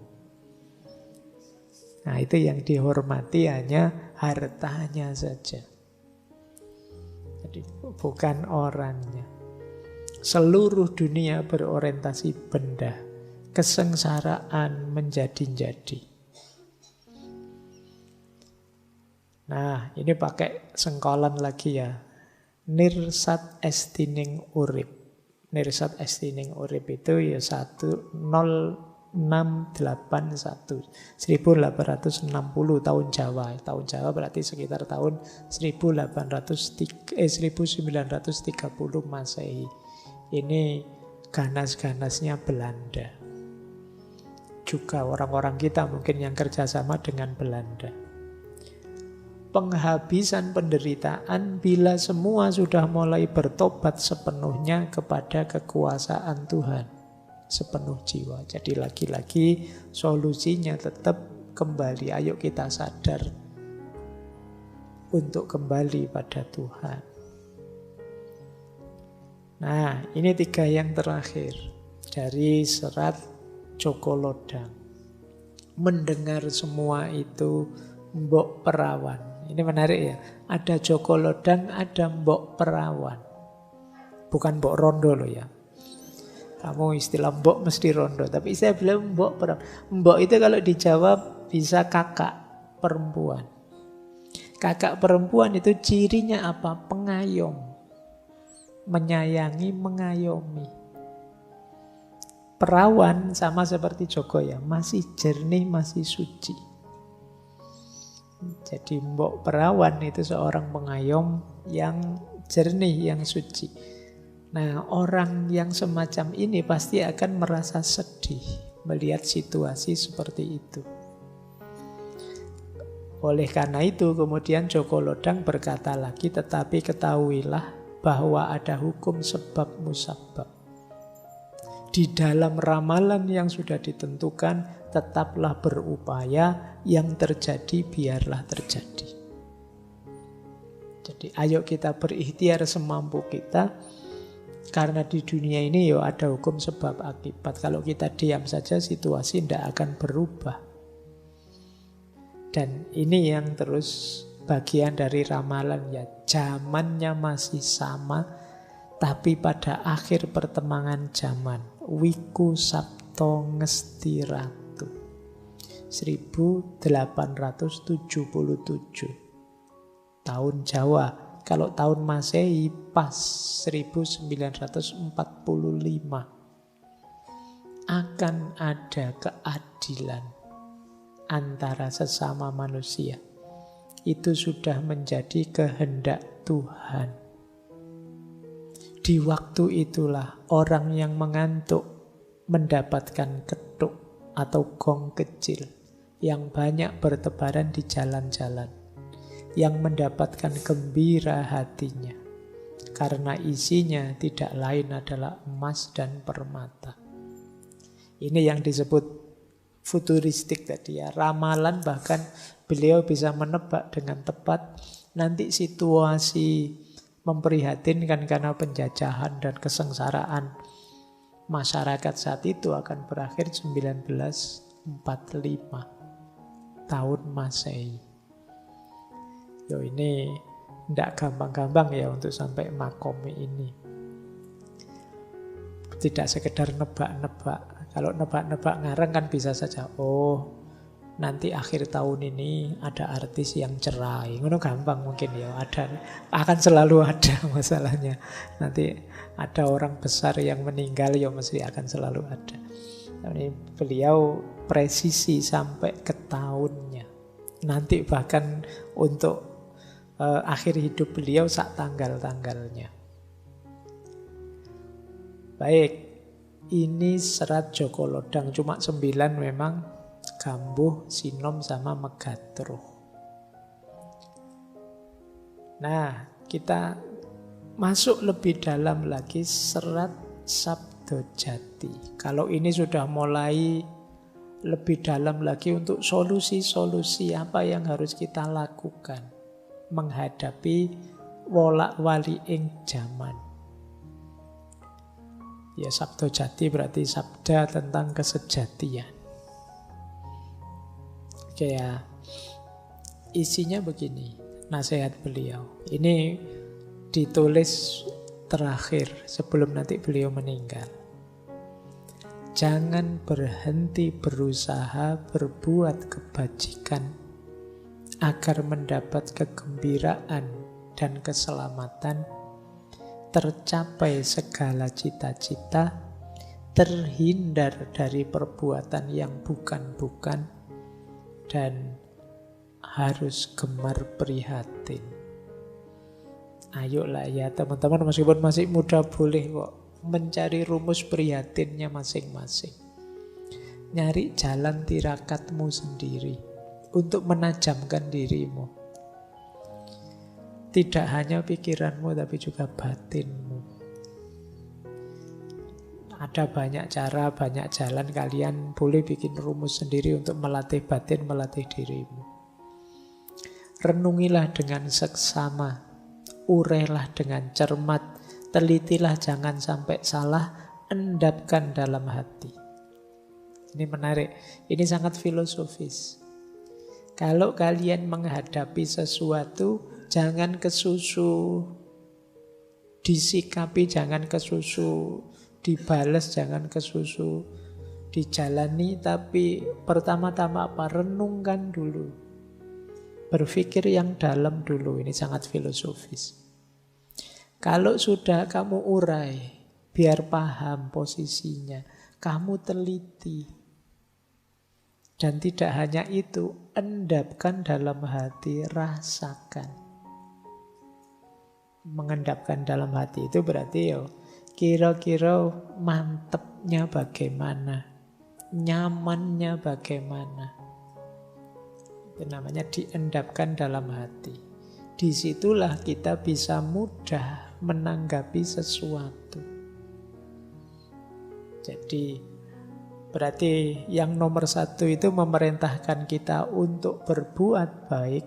Nah, itu yang dihormati hanya hartanya saja. Jadi bukan orangnya. Seluruh dunia berorientasi benda. Kesengsaraan menjadi-jadi. Nah, ini pakai sengkolan lagi ya. Nirsat estining urip. Nirsat estining urip itu ya 10681 1860 tahun Jawa. Tahun Jawa berarti sekitar tahun 1930 Masehi. Ini ganas-ganasnya Belanda. Juga orang-orang kita mungkin yang kerjasama dengan Belanda. Penghabisan penderitaan bila semua sudah mulai bertobat sepenuhnya kepada kekuasaan Tuhan. Sepenuh jiwa. Jadi lagi-lagi solusinya tetap kembali. Ayo kita sadar untuk kembali pada Tuhan. Nah, ini 3 yang terakhir dari serat Joko Lodang. Mendengar semua itu mbok perawan. Ini menarik ya. Ada Joko Lodang, ada mbok perawan. Bukan mbok rondo loh ya. Kamu istilah mbok mesti rondo. Tapi saya bilang mbok perawan. Mbok itu kalau dijawab bisa kakak perempuan. Kakak perempuan itu cirinya apa? Pengayom. Menyayangi, mengayomi. Perawan sama seperti Joko ya. Masih jernih, masih suci. Jadi mbok perawan itu seorang pengayom yang jernih, yang suci. Nah, orang yang semacam ini pasti akan merasa sedih melihat situasi seperti itu. Oleh karena itu kemudian Joko Lodang berkata lagi, tetapi ketahuilah bahwa ada hukum sebab musabab. Di dalam ramalan yang sudah ditentukan, tetaplah berupaya, yang terjadi biarlah terjadi. Jadi ayo kita berikhtiar semampu kita, karena di dunia ini ya ada hukum sebab akibat. Kalau kita diam saja situasi tidak akan berubah. Dan ini yang terus bagian dari ramalan ya. Zamannya masih sama, tapi pada akhir pertemangan zaman, Wiku Sapto Ngesti Ratu 1877 tahun Jawa. Kalau tahun Masehi pas 1945. Akan ada keadilan antara sesama manusia. Itu sudah menjadi kehendak Tuhan. Di waktu itulah orang yang mengantuk mendapatkan ketuk atau gong kecil yang banyak bertebaran di jalan-jalan, yang mendapatkan gembira hatinya, karena isinya tidak lain adalah emas dan permata. Ini yang disebut futuristik tadi ya, ramalan, bahkan beliau bisa menebak dengan tepat nanti situasi memprihatinkan karena penjajahan dan kesengsaraan masyarakat saat itu akan berakhir 1945 tahun Masehi. Yo, ini tidak gampang-gampang ya untuk sampai makom ini. Tidak sekedar nebak-nebak. Kalau nebak-nebak ngarang kan bisa saja, oh nanti akhir tahun ini ada artis yang cerai. Ngono gampang mungkin ya, ada, akan selalu ada masalahnya. Nanti ada orang besar yang meninggal, ya mesti akan selalu ada. Ini beliau presisi sampai ke tahunnya. Nanti bahkan untuk akhir hidup beliau sak tanggal-tanggalnya. Baik, ini serat Joko Lodang, cuma 9 memang, Gambuh, Sinom, sama Megatruh. Nah, kita masuk lebih dalam lagi serat Sabdojati. Kalau ini sudah mulai lebih dalam lagi untuk solusi-solusi apa yang harus kita lakukan menghadapi wolak-wali ing jaman. Ya, Sabdojati berarti sabda tentang kesejatian. Oke ya, isinya begini, nasihat beliau. Ini ditulis terakhir sebelum nanti beliau meninggal. Jangan berhenti berusaha berbuat kebajikan agar mendapat kegembiraan dan keselamatan, tercapai segala cita-cita, terhindar dari perbuatan yang bukan-bukan, dan harus gemar prihatin. Ayolah ya teman-teman, meskipun masih muda boleh kok mencari rumus prihatinnya masing-masing. Nyari jalan tirakatmu sendiri untuk menajamkan dirimu. Tidak hanya pikiranmu tapi juga batinmu. Ada banyak cara, banyak jalan. Kalian boleh bikin rumus sendiri untuk melatih batin, melatih dirimu. Renungilah dengan seksama, urailah dengan cermat, telitilah jangan sampai salah, endapkan dalam hati. Ini menarik, ini sangat filosofis. Kalau kalian menghadapi sesuatu, jangan kesusu disikapi, jangan kesusu dibales, jangan kesusu dijalani, tapi pertama-tama apa? Renungkan dulu. Berpikir yang dalam dulu, ini sangat filosofis. Kalau sudah kamu urai, biar paham posisinya, kamu teliti. Dan tidak hanya itu, endapkan dalam hati, rasakan. Mengendapkan dalam hati itu berarti kira-kira mantepnya bagaimana, nyamannya bagaimana. Itu namanya diendapkan dalam hati. Disitulah kita bisa mudah menanggapi sesuatu. Jadi berarti yang nomor 1 itu memerintahkan kita untuk berbuat baik.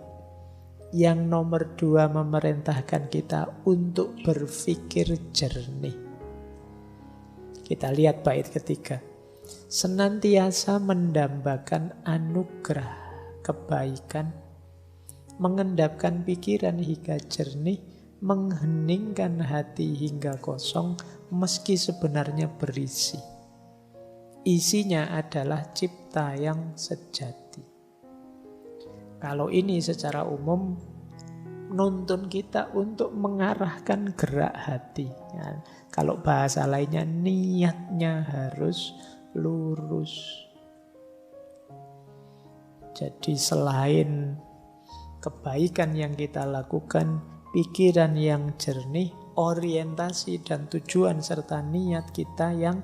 Yang nomor 2 memerintahkan kita untuk berpikir jernih. Kita lihat bait ketiga. Senantiasa mendambakan anugerah kebaikan, mengendapkan pikiran hingga jernih, mengheningkan hati hingga kosong, meski sebenarnya berisi. Isinya adalah cipta yang sejati. Kalau ini secara umum nuntun kita untuk mengarahkan gerak hati. Ya, kalau bahasa lainnya niatnya harus lurus. Jadi selain kebaikan yang kita lakukan, pikiran yang jernih, orientasi dan tujuan serta niat kita yang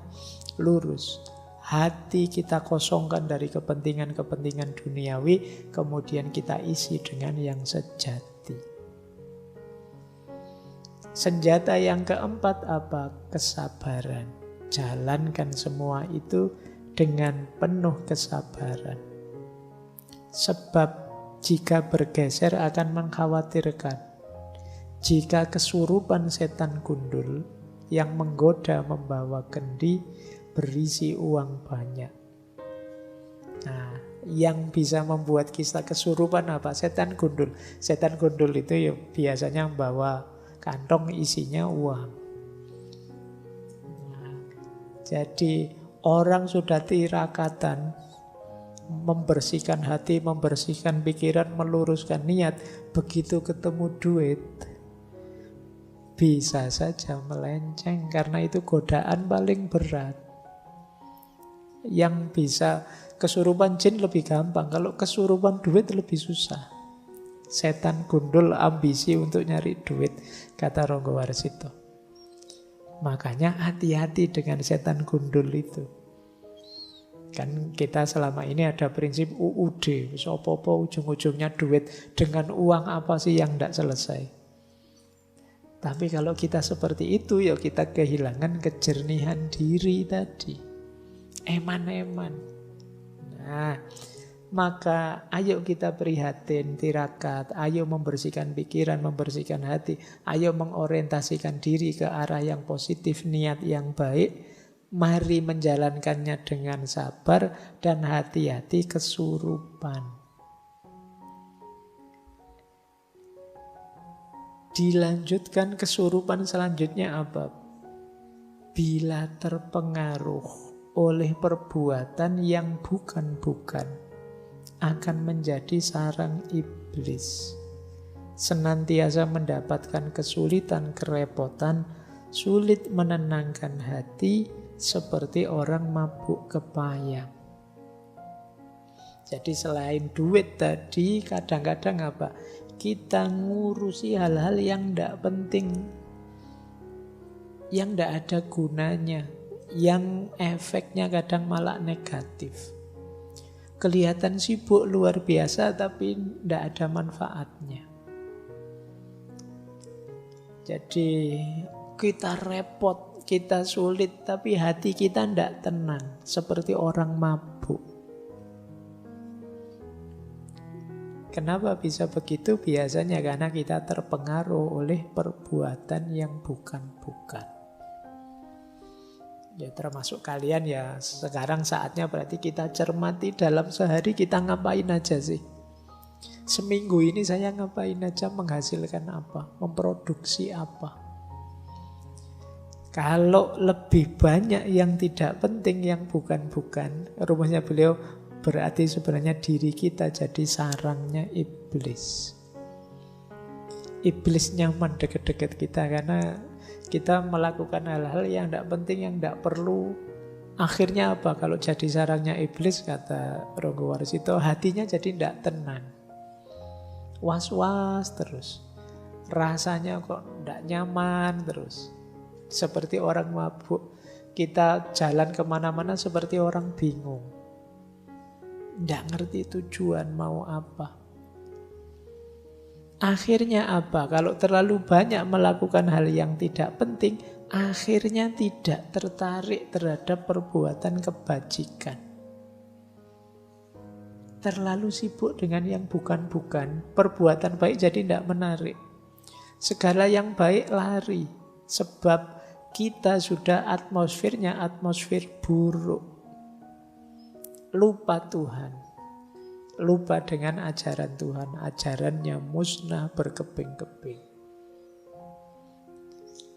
lurus. Hati kita kosongkan dari kepentingan-kepentingan duniawi, kemudian kita isi dengan yang sejati. Senjata yang keempat apa? Kesabaran. Jalankan semua itu dengan penuh kesabaran. Sebab jika bergeser akan mengkhawatirkan. Jika kesurupan setan gundul yang menggoda membawa kendi berisi uang banyak. Nah, yang bisa membuat kita kesurupan apa? Setan gundul. Setan gundul itu ya biasanya membawa kantong isinya uang. Nah, jadi orang sudah tirakatan membersihkan hati, membersihkan pikiran, meluruskan niat. Begitu ketemu duit, bisa saja melenceng karena itu godaan paling berat. Yang bisa kesurupan jin lebih gampang, kalau kesurupan duit lebih susah. Setan gundul ambisi untuk nyari duit, kata Ronggo Warsito. Makanya hati-hati dengan setan gundul itu. Kan kita selama ini ada prinsip UUD, sopo-po ujung-ujungnya duit, dengan uang apa sih yang tidak selesai. Tapi kalau kita seperti itu, ya kita kehilangan kejernihan diri tadi. Eman-eman. Nah, maka ayo kita prihatin, tirakat. Ayo membersihkan pikiran, membersihkan hati. Ayo mengorientasikan diri ke arah yang positif, niat yang baik. Mari menjalankannya dengan sabar dan hati-hati kesurupan. Dilanjutkan kesurupan selanjutnya apa? Bila terpengaruh oleh perbuatan yang bukan-bukan, akan menjadi sarang iblis. Senantiasa mendapatkan kesulitan, kerepotan, sulit menenangkan hati seperti orang mabuk kepayang. Jadi selain duit tadi, kadang-kadang apa? Kita ngurusi hal-hal yang tidak penting, yang tidak ada gunanya, yang efeknya kadang malah negatif. Kelihatan sibuk luar biasa tapi tidak ada manfaatnya. Jadi kita repot, kita sulit, tapi hati kita tidak tenang, seperti orang mabuk. Kenapa bisa begitu? Biasanya karena kita terpengaruh oleh perbuatan yang bukan-bukan. Ya termasuk kalian ya, sekarang saatnya berarti kita cermati dalam sehari kita ngapain aja sih. Seminggu ini saya ngapain aja, menghasilkan apa, memproduksi apa. Kalau lebih banyak yang tidak penting, yang bukan-bukan, rumusnya beliau, berarti sebenarnya diri kita jadi sarangnya iblis. Iblis nyaman dekat-dekat kita karena kita melakukan hal-hal yang tidak penting, yang tidak perlu. Akhirnya apa? Kalau jadi sarangnya iblis, kata Ronggo Warsito, hatinya jadi tidak tenang. Was-was terus. Rasanya kok tidak nyaman terus. Seperti orang mabuk. Kita jalan kemana-mana seperti orang bingung. Tidak ngerti tujuan mau apa. Akhirnya apa? Kalau terlalu banyak melakukan hal yang tidak penting, akhirnya tidak tertarik terhadap perbuatan kebajikan. Terlalu sibuk dengan yang bukan-bukan, perbuatan baik jadi tidak menarik. Segala yang baik lari, sebab kita sudah atmosfernya atmosfer buruk. Lupa Tuhan, lupa dengan ajaran Tuhan, ajarannya musnah berkeping-keping.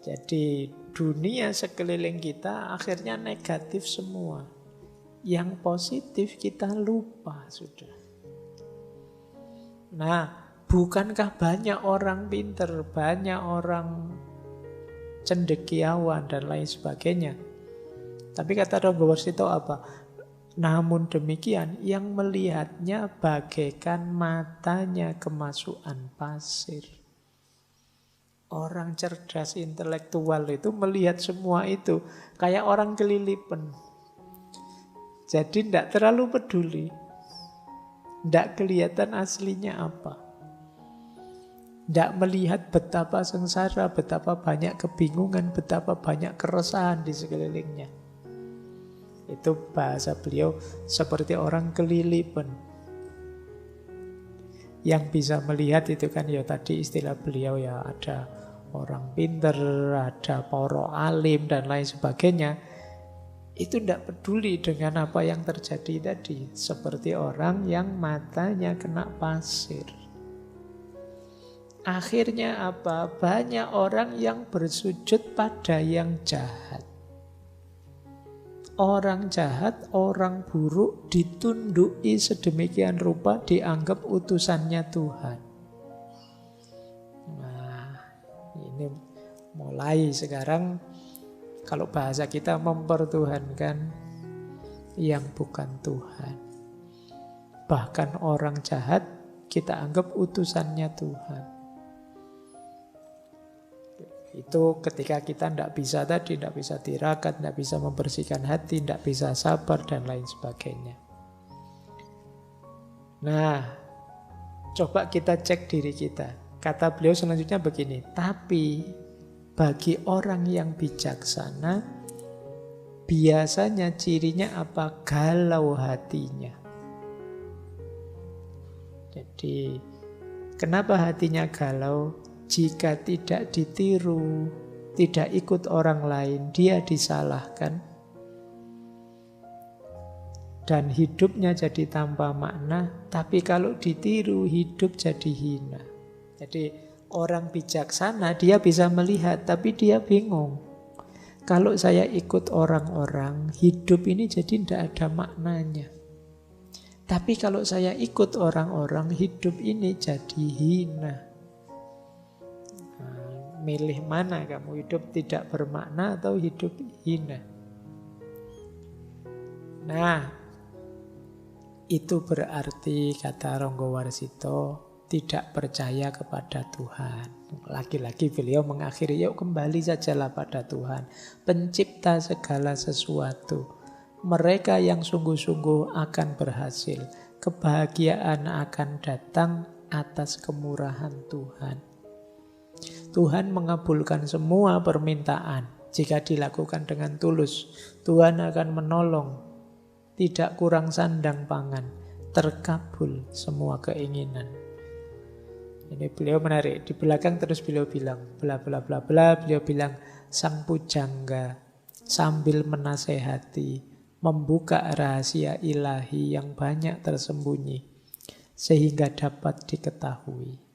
Jadi dunia sekeliling kita akhirnya negatif semua. Yang positif kita lupa sudah. Nah, bukankah banyak orang pinter, banyak orang cendekiawan dan lain sebagainya. Tapi kata Ronggo Warsito apa? Namun demikian, yang melihatnya bagaikan matanya kemasukan pasir. Orang cerdas intelektual itu melihat semua itu kayak orang kelilipan. Jadi tidak terlalu peduli. Tidak kelihatan aslinya apa. Tidak melihat betapa sengsara, betapa banyak kebingungan, betapa banyak keresahan di sekelilingnya. Itu bahasa beliau seperti orang kelilipan. Yang bisa melihat itu kan ya tadi istilah beliau ya ada orang pinter, ada para alim dan lain sebagainya. Itu tidak peduli dengan apa yang terjadi tadi. Seperti orang yang matanya kena pasir. Akhirnya apa? Banyak orang yang bersujud pada yang jahat. Orang jahat, orang buruk ditunduki sedemikian rupa dianggap utusannya Tuhan. Nah, ini mulai sekarang kalau bahasa kita mempertuhankan yang bukan Tuhan. Bahkan orang jahat kita anggap utusannya Tuhan. Itu ketika kita tidak bisa tadi, tidak bisa tirakat, tidak bisa membersihkan hati, tidak bisa sabar dan lain sebagainya. Nah, coba kita cek diri kita. Kata beliau selanjutnya begini, tapi bagi orang yang bijaksana, biasanya cirinya apa? Galau hatinya. Jadi, kenapa hatinya galau? Jika tidak ditiru, tidak ikut orang lain, dia disalahkan. Dan hidupnya jadi tanpa makna, tapi kalau ditiru, hidup jadi hina. Jadi orang bijaksana, dia bisa melihat, tapi dia bingung. Kalau saya ikut orang-orang, hidup ini jadi tidak ada maknanya. Tapi kalau saya ikut orang-orang, hidup ini jadi hina. Milih mana kamu, hidup tidak bermakna atau hidup hina? Nah, itu berarti kata Ronggo Warsito tidak percaya kepada Tuhan. Lagi-lagi beliau mengakhiri, yuk kembali sajalah pada Tuhan, pencipta segala sesuatu. Mereka yang sungguh-sungguh akan berhasil. Kebahagiaan akan datang atas kemurahan Tuhan. Tuhan mengabulkan semua permintaan jika dilakukan dengan tulus. Tuhan akan menolong, tidak kurang sandang pangan, terkabul semua keinginan. Ini beliau menarik. Di belakang terus beliau bilang, bla bla bla bla, beliau bilang sang pujangga sambil menasehati, membuka rahasia ilahi yang banyak tersembunyi sehingga dapat diketahui.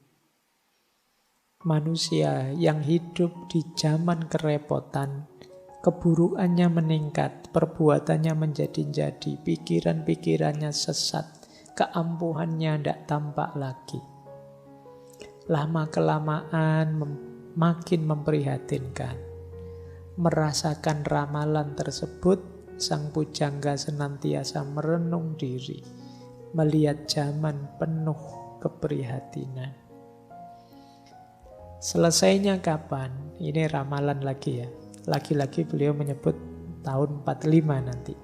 Manusia yang hidup di zaman kerepotan, keburukannya meningkat, perbuatannya menjadi-jadi, pikiran-pikirannya sesat, keampuhannya tidak tampak lagi. Lama-kelamaan makin memprihatinkan. Merasakan ramalan tersebut, sang pujangga senantiasa merenung diri, melihat zaman penuh keprihatinan. Selesainya kapan? Ini ramalan lagi ya. Lagi-lagi beliau menyebut tahun 45 nanti.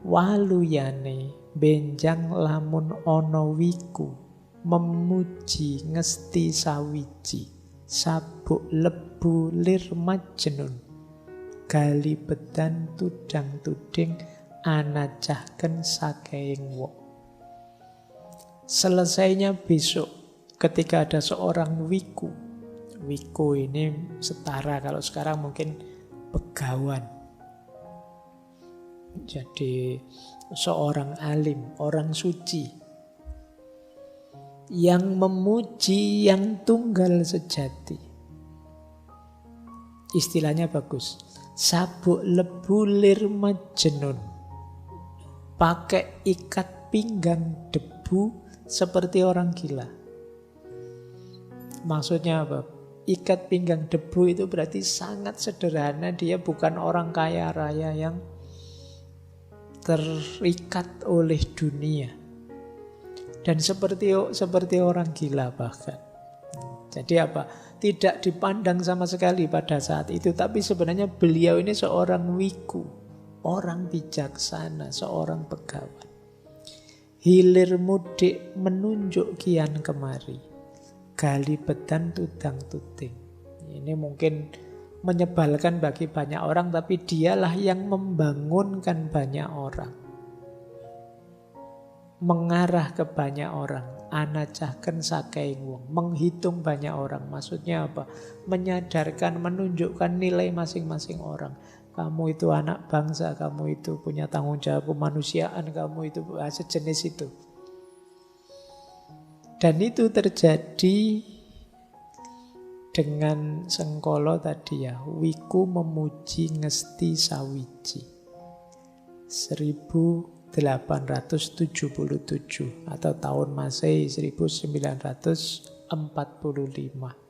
Waluyane benjang lamun ono wiku, memuji ngesti sawiji, sabuk lebu lir majnun, gali bedan tudang tuding, anacahken sakeing wong. Selesainya besok ketika ada seorang wiku. Wiku ini setara kalau sekarang mungkin begawan. Jadi seorang alim, orang suci yang memuji yang tunggal sejati. Istilahnya bagus. Sabuk lebu lir majnun. Pakai ikat pinggang debu seperti orang gila. Maksudnya apa? Ikat pinggang debu itu berarti sangat sederhana. Dia bukan orang kaya raya yang terikat oleh dunia. Dan seperti orang gila bahkan. Jadi apa? Tidak dipandang sama sekali pada saat itu. Tapi sebenarnya beliau ini seorang wiku. Orang bijaksana, seorang pegawan. Hilir mudik menunjuk kian kemari. Gali bedan tudang tuting. Ini mungkin menyebalkan bagi banyak orang, tapi dialah yang membangunkan banyak orang. Mengarah ke banyak orang. Anacahken saking wong, menghitung banyak orang. Maksudnya apa? Menyadarkan, menunjukkan nilai masing-masing orang. Kamu itu anak bangsa, kamu itu punya tanggung jawab kemanusiaan, kamu itu sejenis itu. Dan itu terjadi dengan Sengkolo tadi ya. Wiku memuji ngesti sawiji. 1877 atau tahun Masehi 1945.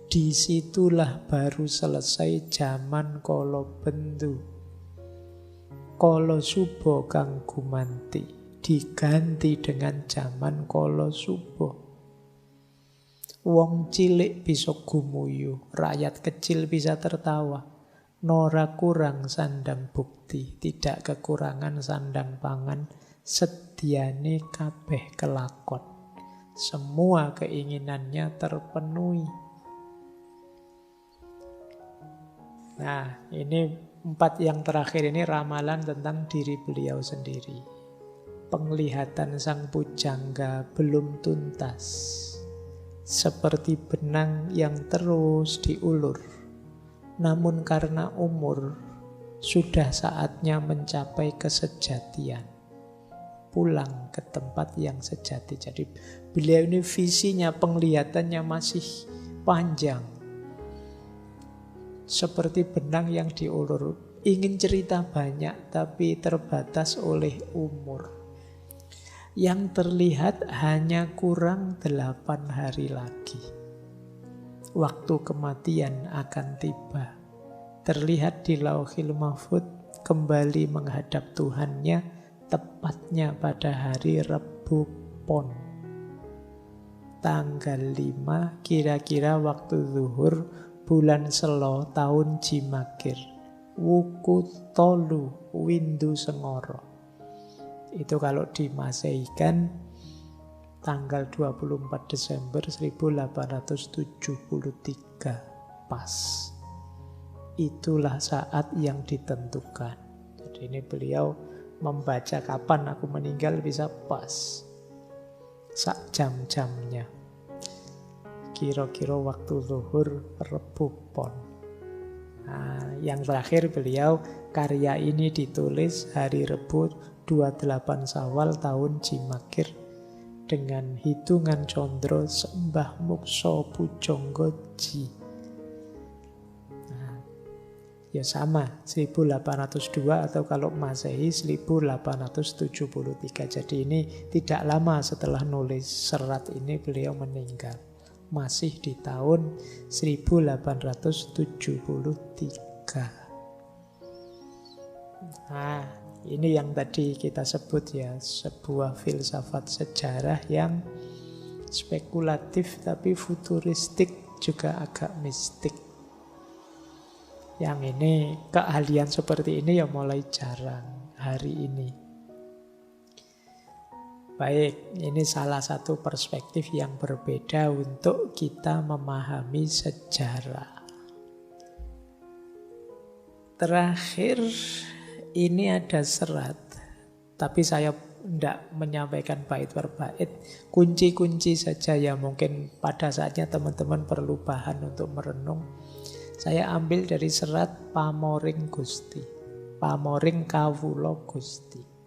Disitulah baru selesai zaman Kolo Bendu. Kolo Subo kang gumanti diganti dengan zaman Kolo Subo. Wong cilik bisa gumuyu, rakyat kecil bisa tertawa. Nora kurang sandang bukti, tidak kekurangan sandang pangan, sediane kabeh kelakon. Semua keinginannya terpenuhi. Nah, ini 4 yang terakhir ini ramalan tentang diri beliau sendiri. Penglihatan sang pujangga belum tuntas, seperti benang yang terus diulur. Namun karena umur, sudah saatnya mencapai kesejatian. Pulang ke tempat yang sejati. Jadi beliau ini visinya, penglihatannya masih panjang. Seperti benang yang diulur. Ingin cerita banyak, tapi terbatas oleh umur. Yang terlihat hanya kurang 8 hari lagi. Waktu kematian akan tiba. Terlihat di Lauhil Mahfudz kembali menghadap Tuhannya, tepatnya pada hari Rebu Pon. Tanggal 5 kira-kira waktu zuhur bulan Selo tahun Jimakir. Wuku tolu windu sengoro. Itu kalau dimaseikan tanggal 24 Desember 1873 pas. Itulah saat yang ditentukan. Jadi ini beliau membaca kapan aku meninggal bisa pas. Sak jam-jamnya. Kira-kira waktu zuhur Rebu Pon. Nah, yang terakhir beliau karya ini ditulis hari Rebu 28 Syawal tahun Jimakir dengan hitungan condro sembah mukso pujonggoji. Nah, ya sama 1802 atau kalau Masehi 1873. Jadi ini tidak lama setelah nulis serat ini beliau meninggal. Masih di tahun 1873. Nah, ini yang tadi kita sebut ya, sebuah filsafat sejarah yang spekulatif tapi futuristik, juga agak mistik. Yang ini, keahlian seperti ini ya mulai jarang hari ini. Baik, ini salah satu perspektif yang berbeda untuk kita memahami sejarah. Terakhir, ini ada serat, tapi saya tidak menyampaikan bait per bait. Kunci-kunci saja ya, mungkin pada saatnya teman-teman perlu bahan untuk merenung. Saya ambil dari serat Pamoring Gusti, Pamoring Kawula Gusti.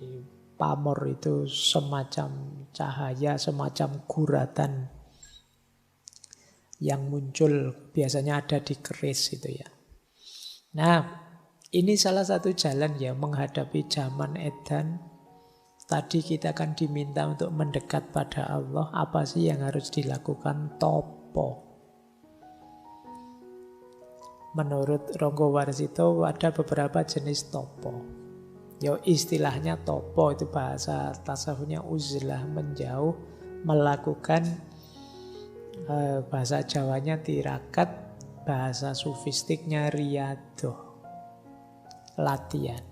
Jadi pamor itu semacam cahaya, semacam guratan yang muncul biasanya ada di keris itu ya. Nah, ini salah satu jalan ya menghadapi zaman edan. Tadi kita akan diminta untuk mendekat pada Allah. Apa sih yang harus dilakukan? Topo. Menurut Ronggo Warsito ada beberapa jenis topo. Ya istilahnya topo itu bahasa tasawufnya uzlah, menjauh. melakukan bahasa Jawanya tirakat, bahasa sufistiknya riyadoh, latihan.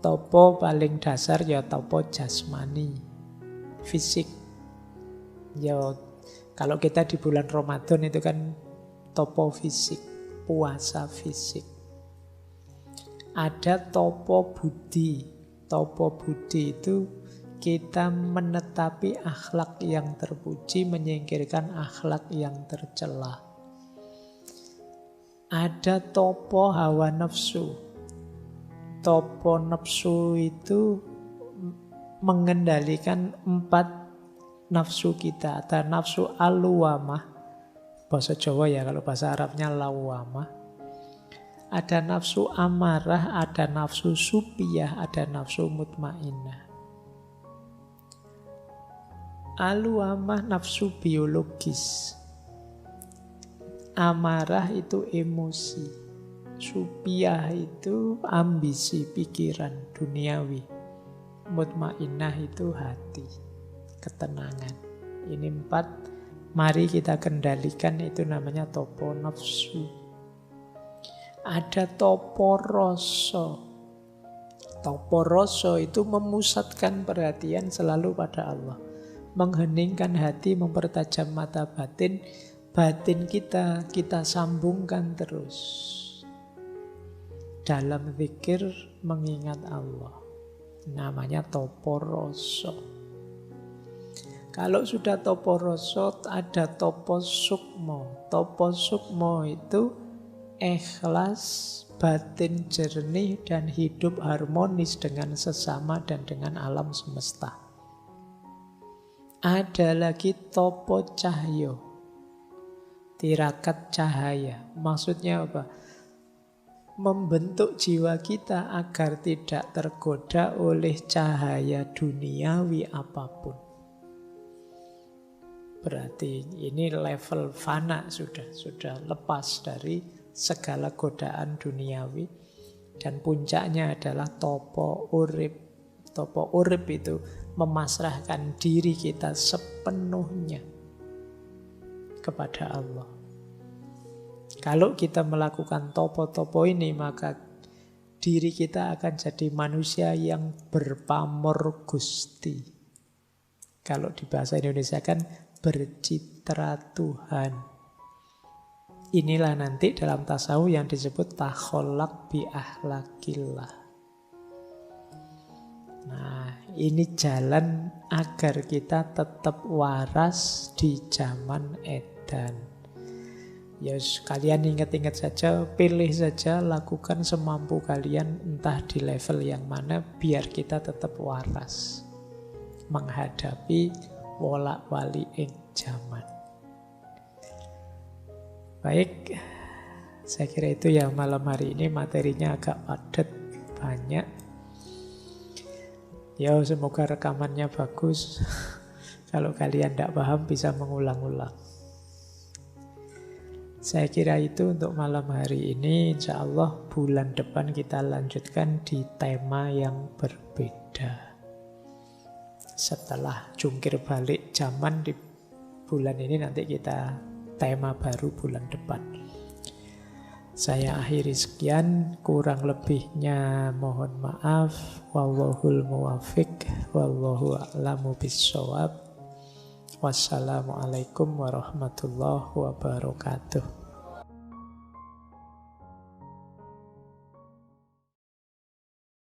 Topo paling dasar ya topo jasmani, fisik. Ya kalau kita di bulan Ramadan itu kan topo fisik, puasa fisik. Ada topo budi. Topo budi itu kita menetapi akhlak yang terpuji, menyingkirkan akhlak yang tercela. Ada topo hawa nafsu. Topo nafsu itu mengendalikan 4 nafsu kita. Ada nafsu al-luwamah, bahasa Jawa ya, kalau bahasa Arabnya lawamah. Ada nafsu amarah, ada nafsu supiyah, ada nafsu mutmainnah. Al-luwamah nafsu biologis. Amarah itu emosi. Supiyah itu ambisi, pikiran duniawi. Mutmainnah itu hati, ketenangan. Ini 4, mari kita kendalikan, itu namanya topo nafsu. Ada topo rasa. Topo rasa itu memusatkan perhatian selalu pada Allah. Mengheningkan hati, mempertajam mata batin. Batin kita sambungkan terus dalam zikir mengingat Allah. Namanya topo rasa. Kalau sudah topo rasa, ada topo sukmo. Topo sukmo itu ikhlas, batin jernih, dan hidup harmonis dengan sesama dan dengan alam semesta. Ada lagi topo cahyo, tirakat cahaya. Maksudnya apa? Membentuk jiwa kita agar tidak tergoda oleh cahaya duniawi apapun. Berarti ini level fana sudah lepas dari segala godaan duniawi. Dan puncaknya adalah topo urip. Topo urip itu memasrahkan diri kita sepenuhnya kepada Allah. Kalau kita melakukan topo-topo ini, maka diri kita akan jadi manusia yang berpamor Gusti. Kalau di bahasa Indonesia kan bercitra Tuhan. Inilah nanti dalam tasawuf yang disebut takholak bi ahlakillah. Nah, ini jalan agar kita tetap waras di zaman edan. Ya kalian ingat-ingat saja, pilih saja, lakukan semampu kalian entah di level yang mana biar kita tetap waras menghadapi wolak-walik zaman. Baik, saya kira itu ya malam hari ini, materinya agak padat, banyak. Ya semoga rekamannya bagus. Kalau kalian tidak paham bisa mengulang-ulang. Saya kira itu untuk malam hari ini. Insya Allah bulan depan kita lanjutkan di tema yang berbeda. Setelah jungkir balik zaman di bulan ini, nanti kita tema baru bulan depan. Saya akhiri sekian, kurang lebihnya mohon maaf. Wallahul muwafiq, wallahu a'lamu bissawab. Wassalamualaikum warahmatullahi wabarakatuh.